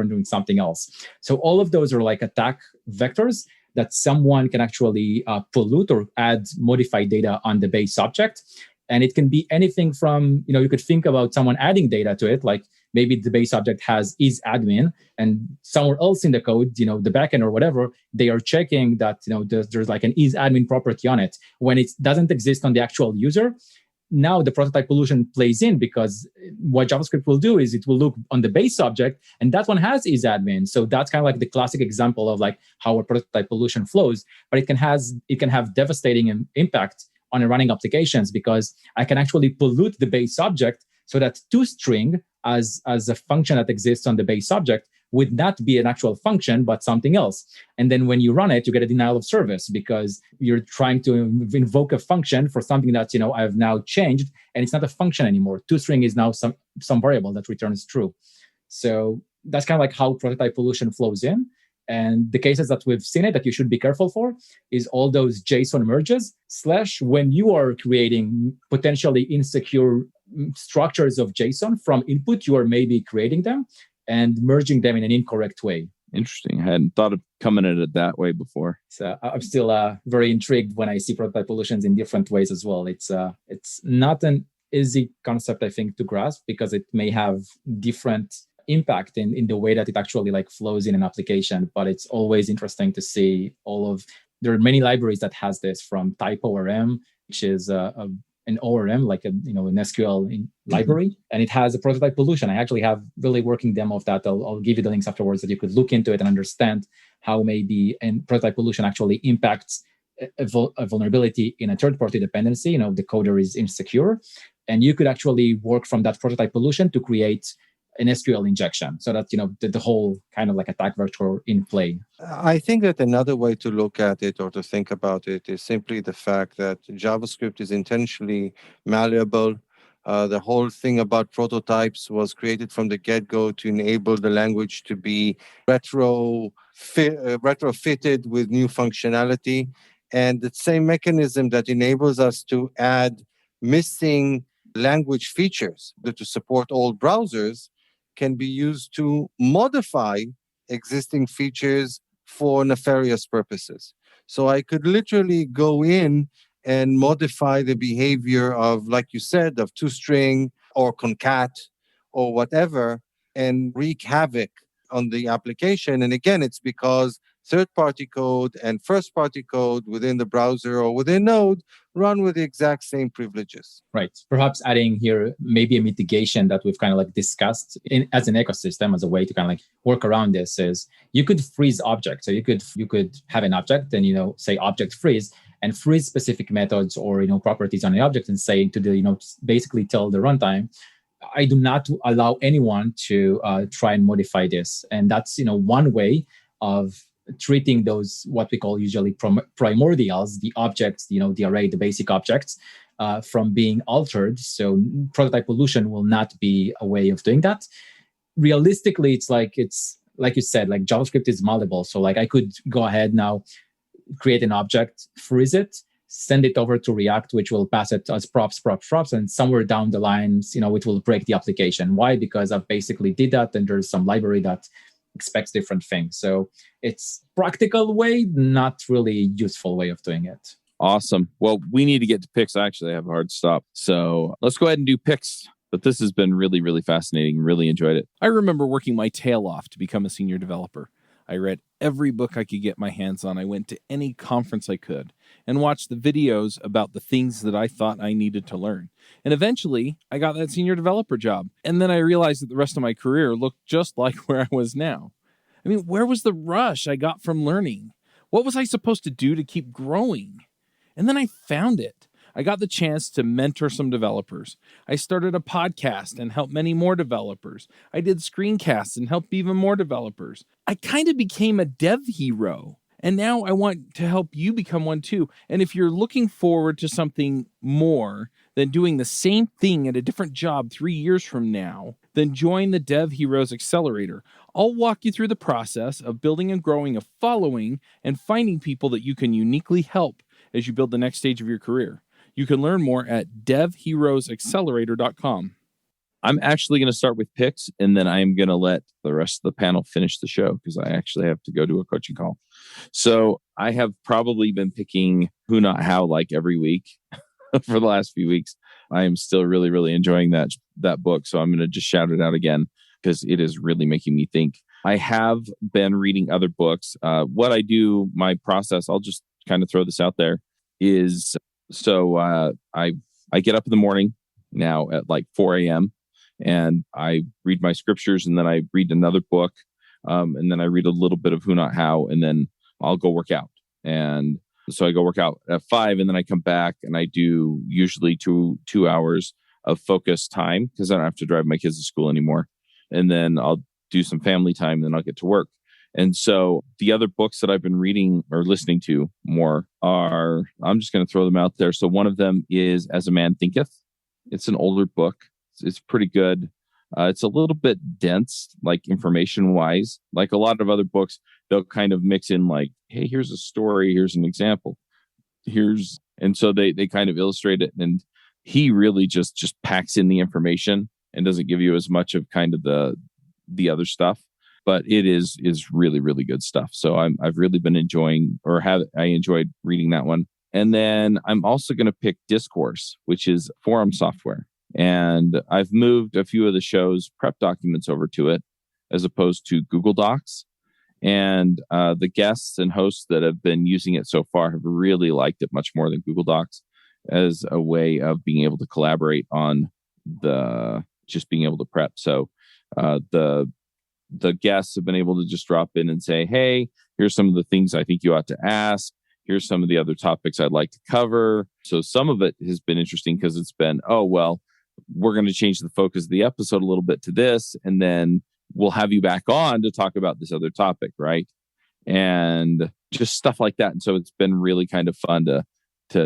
and doing something else. So all of those are like attack vectors that someone can actually pollute or add modified data on the base object. And it can be anything from, you could think about someone adding data to it, like maybe the base object has is admin, and somewhere else in the code, the backend or whatever, they are checking that, there's like an is admin property on it. When it doesn't exist on the actual user, now the prototype pollution plays in, because what JavaScript will do is it will look on the base object, and that one has is admin. So that's kind of like the classic example of like how a prototype pollution flows, but it can have devastating impact on running applications, because I can actually pollute the base object so that toString as a function that exists on the base object would not be an actual function, but something else. And then when you run it, you get a denial of service, because you're trying to invoke a function for something that, I've now changed, and it's not a function anymore. ToString is now some variable that returns true. So that's kind of like how prototype pollution flows in. And the cases that we've seen it that you should be careful for is all those JSON merges / when you are creating potentially insecure structures of JSON from input, you are maybe creating them and merging them in an incorrect way. Interesting. I hadn't thought of coming at it that way before. So I'm still very intrigued when I see prototype pollutions in different ways as well. It's not an easy concept, I think, to grasp, because it may have different impact in the way that it actually like flows in an application. But it's always interesting to see there are many libraries that has this, from type ORM, which is an ORM, like an SQL library, and it has a prototype pollution. I actually have really working demo of that. I'll give you the links afterwards that you could look into it and understand how maybe prototype pollution actually impacts a vulnerability in a third-party dependency. The coder is insecure, and you could actually work from that prototype pollution to create an SQL injection, so that the whole kind of like attack vector in play. I think that another way to look at it or to think about it is simply the fact that JavaScript is intentionally malleable. The whole thing about prototypes was created from the get-go to enable the language to be retrofitted with new functionality. And the same mechanism that enables us to add missing language features to support all browsers can be used to modify existing features for nefarious purposes. So I could literally go in and modify the behavior of, like you said, of toString or concat or whatever, and wreak havoc on the application. And again, it's because third-party code and first-party code within the browser or within Node run with the exact same privileges. Right. Perhaps adding here maybe a mitigation that we've kind of like discussed as an ecosystem, as a way to kind of like work around this, is you could freeze objects. So you could have an object and, say object freeze, and freeze specific methods or properties on the object and say to the basically tell the runtime, I do not allow anyone to try and modify this. And that's one way of treating those what we call usually primordials, the objects, the array, the basic objects, from being altered. So prototype pollution will not be a way of doing that. Realistically, it's like you said, like JavaScript is malleable. So like I could go ahead now, create an object, freeze it, send it over to React, which will pass it as props, and somewhere down the line, it will break the application. Why? Because I've basically did that, and there's some library that expects different things. So it's practical way, not really useful way of doing it. Awesome. Well, we need to get to picks. I actually have a hard stop. So let's go ahead and do picks. But this has been really, really fascinating. Really enjoyed it. I remember working my tail off to become a senior developer. I read every book I could get my hands on. I went to any conference I could and watched the videos about the things that I thought I needed to learn. And eventually, I got that senior developer job. And then I realized that the rest of my career looked just like where I was now. I mean, where was the rush I got from learning? What was I supposed to do to keep growing? And then I found it. I got the chance to mentor some developers. I started a podcast and helped many more developers. I did screencasts and helped even more developers. I kind of became a dev hero. And now I want to help you become one too. And if you're looking forward to something more than doing the same thing at a different job 3 years from now, then join the Dev Heroes Accelerator. I'll walk you through the process of building and growing a following and finding people that you can uniquely help as you build the next stage of your career. You can learn more at devheroesaccelerator.com. I'm actually going to start with picks, and then I'm going to let the rest of the panel finish the show because I actually have to go to a coaching call. So I have probably been picking Who Not How like every week for the last few weeks. I am still really, really enjoying that book. So I'm going to just shout it out again because it is really making me think. I have been reading other books. What I do, my process, I'll just kind of throw this out there, is I get up in the morning now at like 4 a.m. and I read my scriptures, and then I read another book, and then I read a little bit of Who Not How, and then I'll go work out. And so I go work out at 5, and then I come back and I do usually two hours of focused time because I don't have to drive my kids to school anymore. And then I'll do some family time, and then I'll get to work. And so the other books that I've been reading or listening to more are, I'm just going to throw them out there. So one of them is As a Man Thinketh. It's an older book. It's pretty good. It's a little bit dense, like information wise. Like a lot of other books, they'll kind of mix in like, hey, here's a story, here's an example, and so they kind of illustrate it. And he really just packs in the information and doesn't give you as much of kind of the other stuff. But it is really, really good stuff. So I've really been enjoying, I enjoyed reading that one. And then I'm also going to pick Discourse, which is forum software. And I've moved a few of the show's prep documents over to it as opposed to Google Docs. And the guests and hosts that have been using it so far have really liked it much more than Google Docs as a way of being able to collaborate on just being able to prep. So the guests have been able to just drop in and say, hey, here's some of the things I think you ought to ask. Here's some of the other topics I'd like to cover. So some of it has been interesting because it's been, we're going to change the focus of the episode a little bit to this, and then we'll have you back on to talk about this other topic, right? And just stuff like that. And so it's been really kind of fun to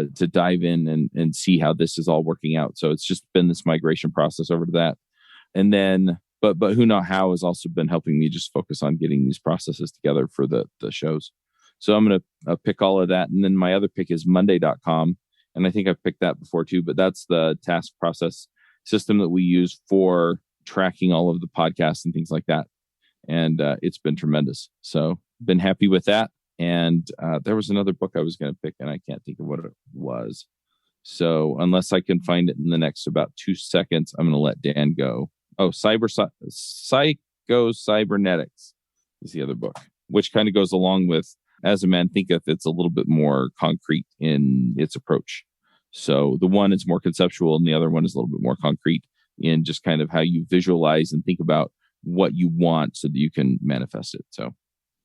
dive in and see how this is all working out. So it's just been this migration process over to that. And then But Who Not How has also been helping me just focus on getting these processes together for the shows. So I'm going to pick all of that. And then my other pick is Monday.com. And I think I've picked that before too, but that's the task process system that we use for tracking all of the podcasts and things like that. And it's been tremendous. So been happy with that. And there was another book I was going to pick and I can't think of what it was. So unless I can find it in the next about 2 seconds, I'm going to let Dan go. Oh, Psycho-Cybernetics is the other book, which kind of goes along with As a Man Thinketh. It's a little bit more concrete in its approach. So the one is more conceptual and the other one is a little bit more concrete in just kind of how you visualize and think about what you want so that you can manifest it. So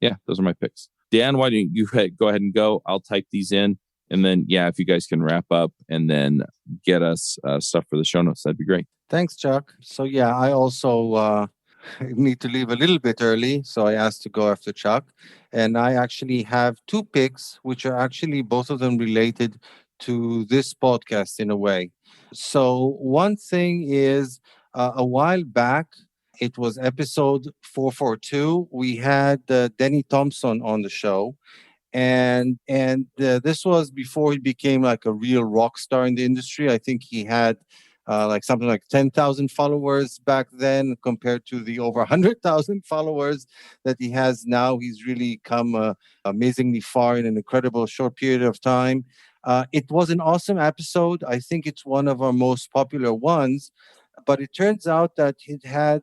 yeah, those are my picks. Dan, why don't you go ahead and go? I'll type these in And then, if you guys can wrap up and then get us stuff for the show notes, that'd be great. Thanks, Chuck. So I also need to leave a little bit early, so I asked to go after Chuck. And I actually have two picks, which are actually both of them related to this podcast in a way. So one thing is a while back, it was episode 442. We had Denny Thompson on the show, and this was before he became like a real rock star in the industry. I think he had like something like 10,000 followers back then compared to the over 100,000 followers that he has now. He's really come amazingly far in an incredible short period of time. It was an awesome episode. I think it's one of our most popular ones, but it turns out that it had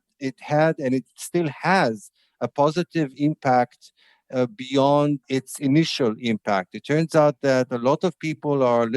and it still has a positive impact beyond its initial impact. It turns out that a lot of people are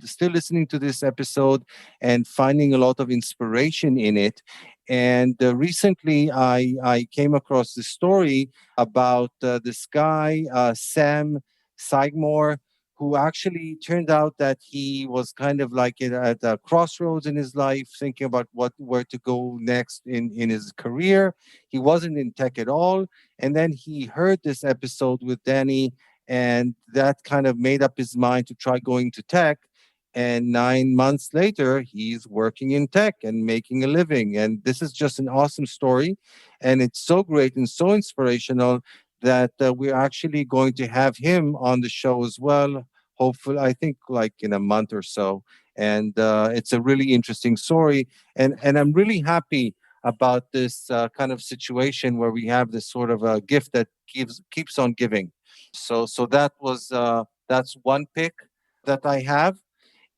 still listening to this episode and finding a lot of inspiration in it. And recently, I came across this story about this guy, Sam Sigmore, who actually turned out that he was kind of like at a crossroads in his life, thinking about where to go next in his career. He wasn't in tech at all. And then he heard this episode with Danny, and that kind of made up his mind to try going to tech. And 9 months later, he's working in tech and making a living. And this is just an awesome story. And it's so great and so inspirational that we're actually going to have him on the show as well. Hopefully, I think like in a month or so. And it's a really interesting story. And I'm really happy about this kind of situation where we have this sort of a gift that keeps on giving. So that's one pick that I have.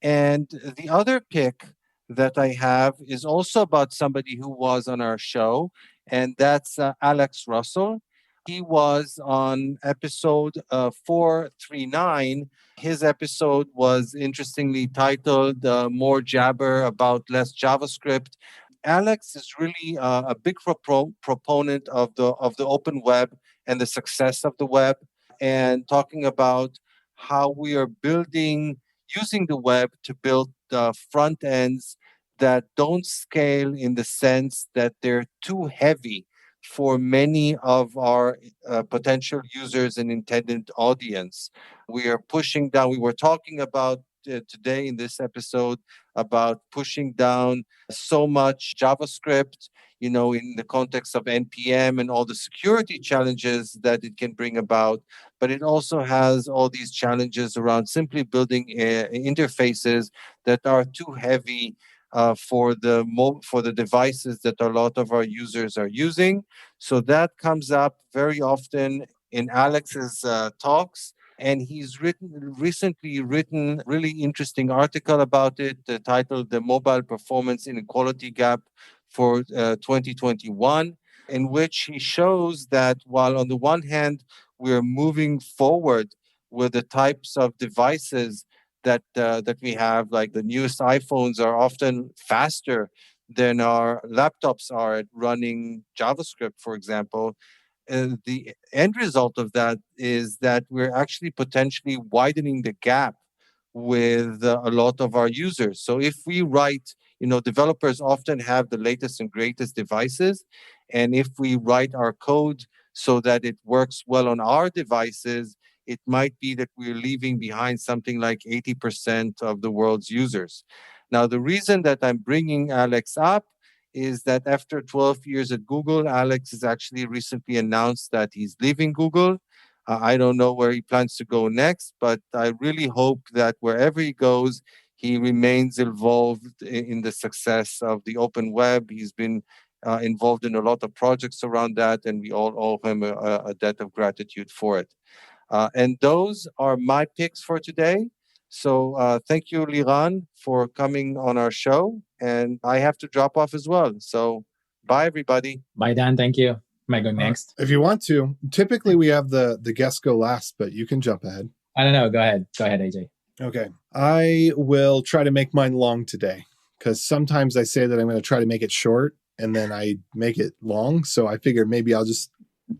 And the other pick that I have is also about somebody who was on our show, and that's Alex Russell. He was on episode 439. His episode was interestingly titled More Jabber About Less JavaScript. Alex is really a big proponent of the open web and the success of the web, and talking about how we are using the web to build front ends that don't scale in the sense that they're too heavy for many of our potential users and intended audience. We are pushing down, we were talking about today in this episode about pushing down so much JavaScript, in the context of NPM and all the security challenges that it can bring about. But it also has all these challenges around simply building interfaces that are too heavy for the devices that a lot of our users are using. So that comes up very often in Alex's talks. And he's recently written a really interesting article about it, titled "The Mobile Performance Inequality Gap for 2021," in which he shows that while on the one hand we're moving forward with the types of devices that we have, like the newest iPhones are often faster than our laptops are at running JavaScript, for example. The end result of that is that we're actually potentially widening the gap with a lot of our users. So if we write, developers often have the latest and greatest devices. And if we write our code so that it works well on our devices, it might be that we're leaving behind something like 80% of the world's users. Now, the reason that I'm bringing Alex up is that after 12 years at Google, Alex has actually recently announced that he's leaving Google. I don't know where he plans to go next, but I really hope that wherever he goes, he remains involved in the success of the open web. He's been involved in a lot of projects around that, and we all owe him a debt of gratitude for it. And those are my picks for today. So thank you, Liran, for coming on our show. And I have to drop off as well. So bye, everybody. Bye, Dan. Thank you. Am I going next? If you want to. Typically, we have the guests go last, but you can jump ahead. I don't know. Go ahead. Go ahead, AJ. Okay. I will try to make mine long today, because sometimes I say that I'm going to try to make it short, and then I make it long. So I figure maybe I'll just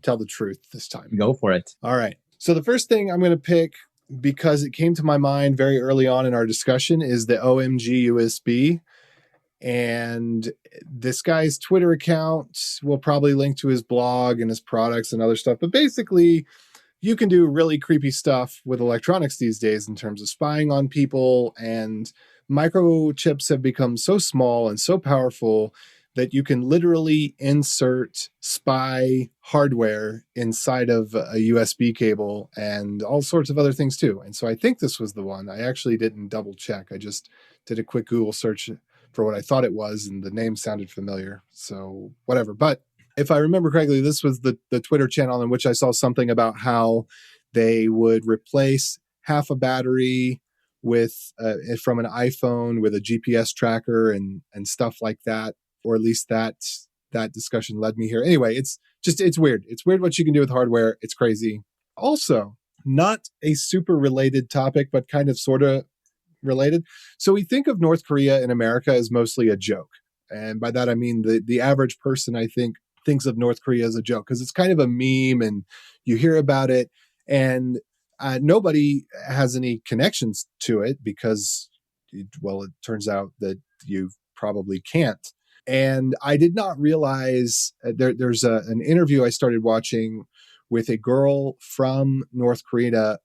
tell the truth this time. Go for it. All right. So the first thing I'm going to pick, because it came to my mind very early on in our discussion, is the OMG USB. And this guy's Twitter account will probably link to his blog and his products and other stuff. But basically, you can do really creepy stuff with electronics these days in terms of spying on people. And microchips have become so small and so powerful that you can literally insert spy hardware inside of a USB cable and all sorts of other things too. And so I think this was the one. I actually didn't double check. I just did a quick Google search for what I thought it was, and the name sounded familiar. So whatever. But if I remember correctly, this was the Twitter channel in which I saw something about how they would replace half a battery with from an iPhone with a GPS tracker and stuff like that, or at least that discussion led me here. Anyway, it's weird. It's weird what you can do with hardware. It's crazy. Also, not a super related topic, but kind of sort of related. So we think of North Korea in America as mostly a joke. And by that, I mean the average person, I think, thinks of North Korea as a joke because it's kind of a meme and you hear about it and nobody has any connections to it because, well, it turns out that you probably can't. And I did not realize there's an interview I started watching with a girl from North Korea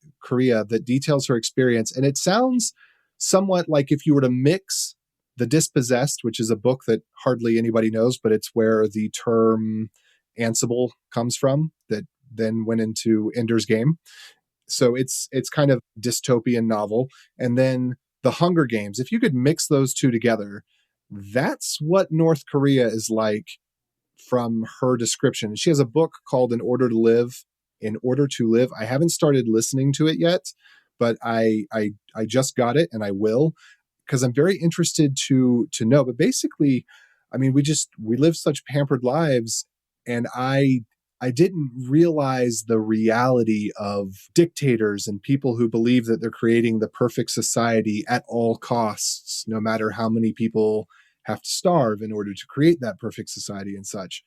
that details her experience. And it sounds somewhat like if you were to mix The Dispossessed, which is a book that hardly anybody knows, but it's where the term Ansible comes from, that then went into Ender's Game. So it's kind of dystopian novel. And then The Hunger Games. If you could mix those two together, that's what North Korea is like from her description. She has a book called In Order to Live. I haven't started listening to it yet, but I just got it and I will, because I'm very interested to know. But basically, I mean, we live such pampered lives, and I didn't realize the reality of dictators and people who believe that they're creating the perfect society at all costs, no matter how many people have to starve in order to create that perfect society and such.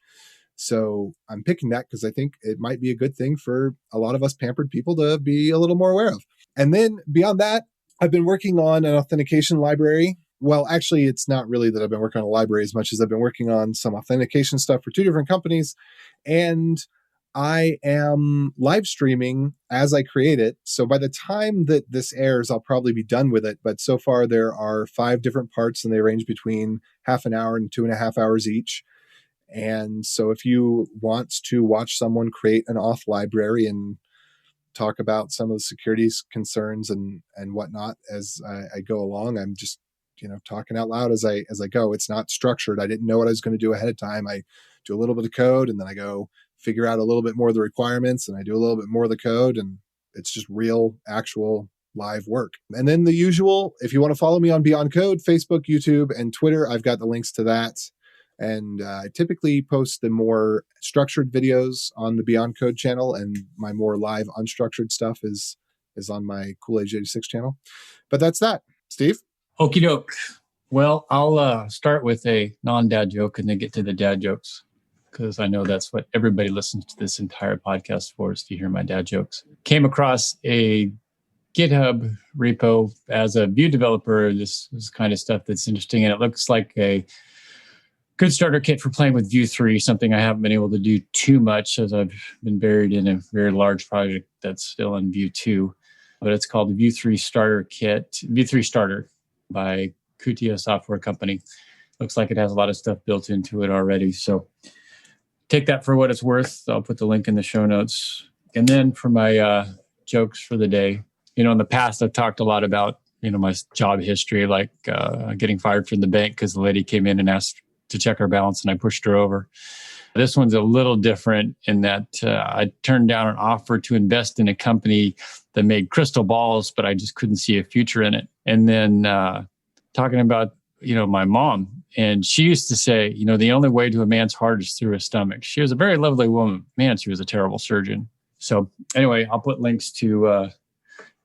So I'm picking that because I think it might be a good thing for a lot of us pampered people to be a little more aware of. And then beyond that, I've been working on an authentication library. Well, actually, it's not really that I've been working on a library as much as I've been working on some authentication stuff for 2 different companies. And I am live streaming as I create it. So by the time that this airs, I'll probably be done with it. But so far, there are 5 different parts, and they range between half an hour and 2.5 hours each. And so if you want to watch someone create an auth library and talk about some of the security concerns and whatnot as I go along, I'm just, talking out loud as I go. It's not structured. I didn't know what I was going to do ahead of time. I do a little bit of code and then I go figure out a little bit more of the requirements and I do a little bit more of the code, and it's just real, actual live work. And then the usual, if you want to follow me on Beyond Code, Facebook, YouTube, and Twitter, I've got the links to that. And I typically post the more structured videos on the Beyond Code channel, and my more live unstructured stuff is on my Cool Age 86 channel. But that's that. Steve? Okie doke. Well, I'll start with a non-dad joke and then get to the dad jokes, because I know that's what everybody listens to this entire podcast for, is to hear my dad jokes. Came across a GitHub repo as a Vue developer. This is kind of stuff that's interesting, and it looks like a good starter kit for playing with Vue 3, something I haven't been able to do too much as I've been buried in a very large project that's still in Vue 2. But it's called the Vue 3 Starter Kit, Vue 3 Starter by Kutia Software Company. Looks like it has a lot of stuff built into it already. So take that for what it's worth. I'll put the link in the show notes. And then for my jokes for the day, in the past, I've talked a lot about, my job history, like getting fired from the bank because the lady came in and asked to check her balance and I pushed her over. This one's a little different in that I turned down an offer to invest in a company that made crystal balls, but I just couldn't see a future in it. And then talking about, my mom, and she used to say, the only way to a man's heart is through his stomach. She was a very lovely woman. Man, she was a terrible surgeon. So anyway, I'll put links to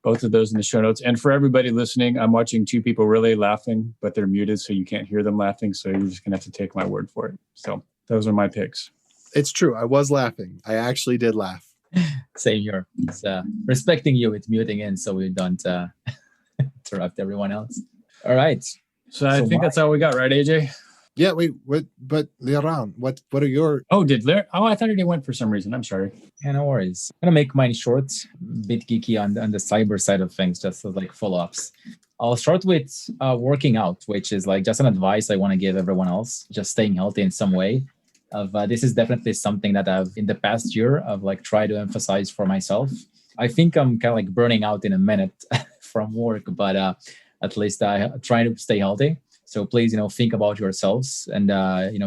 both of those in the show notes. And for everybody listening, I'm watching 2 people really laughing, but they're muted, so you can't hear them laughing. So you're just going to have to take my word for it. So those are my picks. It's true. I was laughing. I actually did laugh. Same here. It's respecting you with muting in so we don't interrupt everyone else. All right. So I think that's all we got, right, AJ? Yeah, wait, what? But Liran, what are your? Oh, did Liran? Oh, I thought he went for some reason. I'm sorry. Yeah, no worries. I'm gonna make mine short, a bit geeky on the cyber side of things, just as like follow-ups. I'll start with working out, which is like just an advice I want to give everyone else, just staying healthy in some way. This is definitely something that I've in the past year I've like tried to emphasize for myself. I think I'm kind of like burning out in a minute from work, but at least I try to stay healthy. So please, think about yourselves and,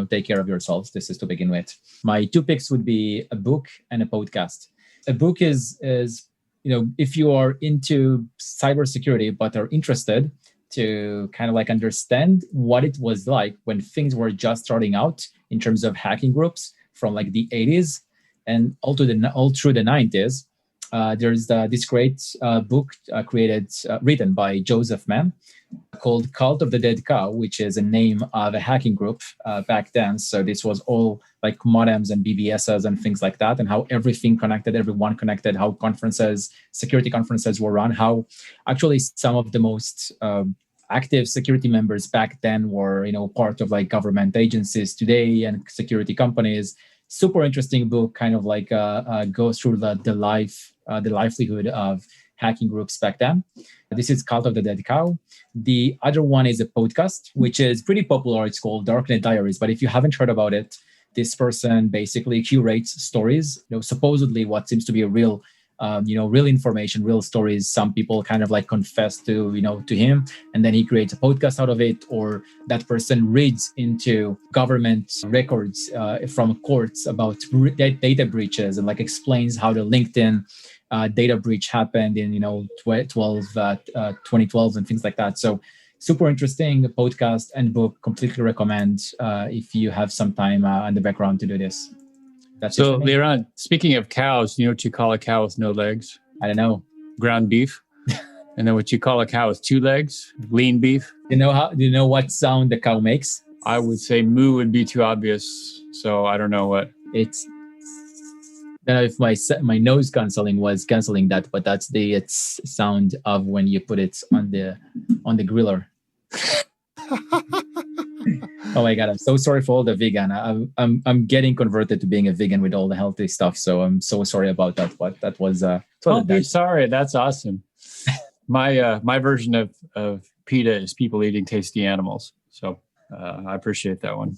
take care of yourselves. This is to begin with. My 2 picks would be a book and a podcast. A book is if you are into cybersecurity, but are interested to kind of like understand what it was like when things were just starting out in terms of hacking groups from like the 80s and all through the 90s. There's this great book written by Joseph Mann called Cult of the Dead Cow, which is a name of a hacking group back then. So this was all like modems and BBSs and things like that, and how everything connected, everyone connected, how security conferences were run, how actually some of the most active security members back then were, part of like government agencies today and security companies. Super interesting book, kind of like goes through the livelihood of hacking groups back then. This is Cult of the Dead Cow. The other one is a podcast, which is pretty popular. It's called Darknet Diaries. But if you haven't heard about it, this person basically curates stories, supposedly what seems to be a real information, real stories. Some people kind of like confess to him, and then he creates a podcast out of it, or that person reads into government records from courts about data breaches and like explains how the LinkedIn data breach happened in 2012 and things like that. So super interesting podcast and book. Completely recommend if you have some time in the background to do this. That's so Liran, speaking of cows, you know what you call a cow with no legs? I don't know. Ground beef. And then what you call a cow with 2 legs? Lean beef. Do you know what sound the cow makes? I would say moo would be too obvious. So I don't know what. It's I don't know if my noise canceling was canceling that, but that's the sound of when you put it on the griller. Oh my God, I'm so sorry for all the vegan. I'm getting converted to being a vegan with all the healthy stuff, so I'm so sorry about that. But that was don't be sorry. That's awesome. My version of PETA is people eating tasty animals. So I appreciate that one.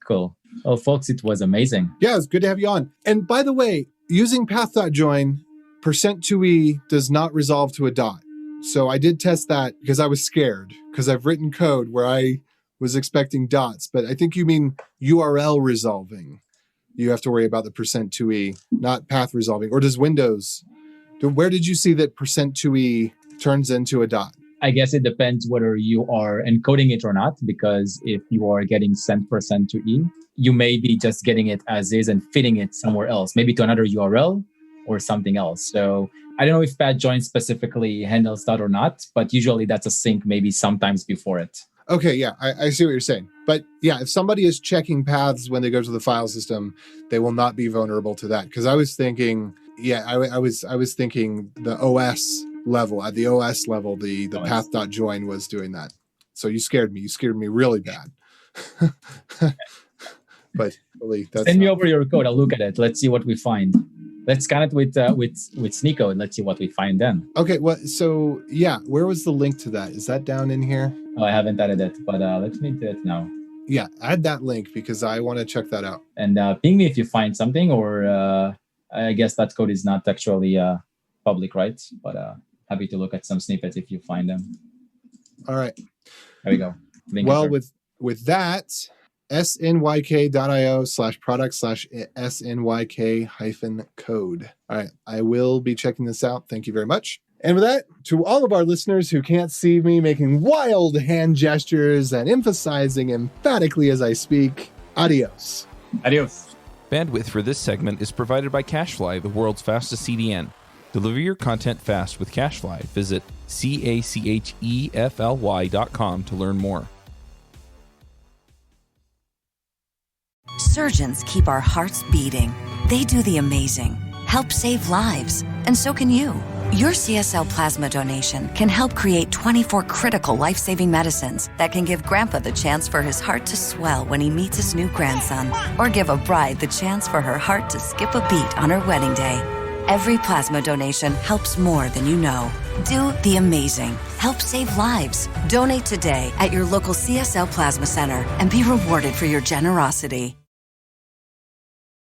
Cool. Well, folks, it was amazing. Yeah, it's good to have you on. And by the way, using path.join, %2e does not resolve to a dot. So I did test that because I was scared, because I've written code where I was expecting dots, but I think you mean URL resolving. You have to worry about the %2e, not path resolving. Or does Windows, where did you see that %2e turns into a dot? I guess it depends whether you are encoding it or not, because if you are getting sent %2e, you may be just getting it as is and fitting it somewhere else, maybe to another URL or something else. So I don't know if path.join specifically handles that or not, but usually that's a sync maybe sometimes before it. Okay, yeah, I see what you're saying. But yeah, if somebody is checking paths when they go to the file system, they will not be vulnerable to that. Because I was thinking, I was thinking the OS level, at the OS level, the path.join was doing that. So you scared me. You scared me really bad. But really, send me over your code. I'll look at it. Let's see what we find. Let's scan it with Sneeko and let's see what we find then. Okay, well, so yeah, where was the link to that? Is that down in here? Oh, I haven't added it, but let me do it now. Yeah, add that link because I want to check that out. And ping me if you find something, or I guess that code is not actually public, right? But happy to look at some snippets if you find them. All right. There we go. Link well, with that, snyk.io/product/snyk-code. All right, I will be checking this out. Thank you very much. And with that, to all of our listeners who can't see me making wild hand gestures and emphasizing emphatically as I speak, adios. Adios. Bandwidth for this segment is provided by CacheFly, the world's fastest CDN. Deliver your content fast with CacheFly. Visit CACHEFLY.com to learn more. Surgeons keep our hearts beating. They do the amazing, help save lives, and so can you. Your CSL plasma donation can help create 24 critical life-saving medicines that can give Grandpa the chance for his heart to swell when he meets his new grandson, or give a bride the chance for her heart to skip a beat on her wedding day. Every plasma donation helps more than you know. Do the amazing. Help save lives. Donate today at your local CSL Plasma Center and be rewarded for your generosity.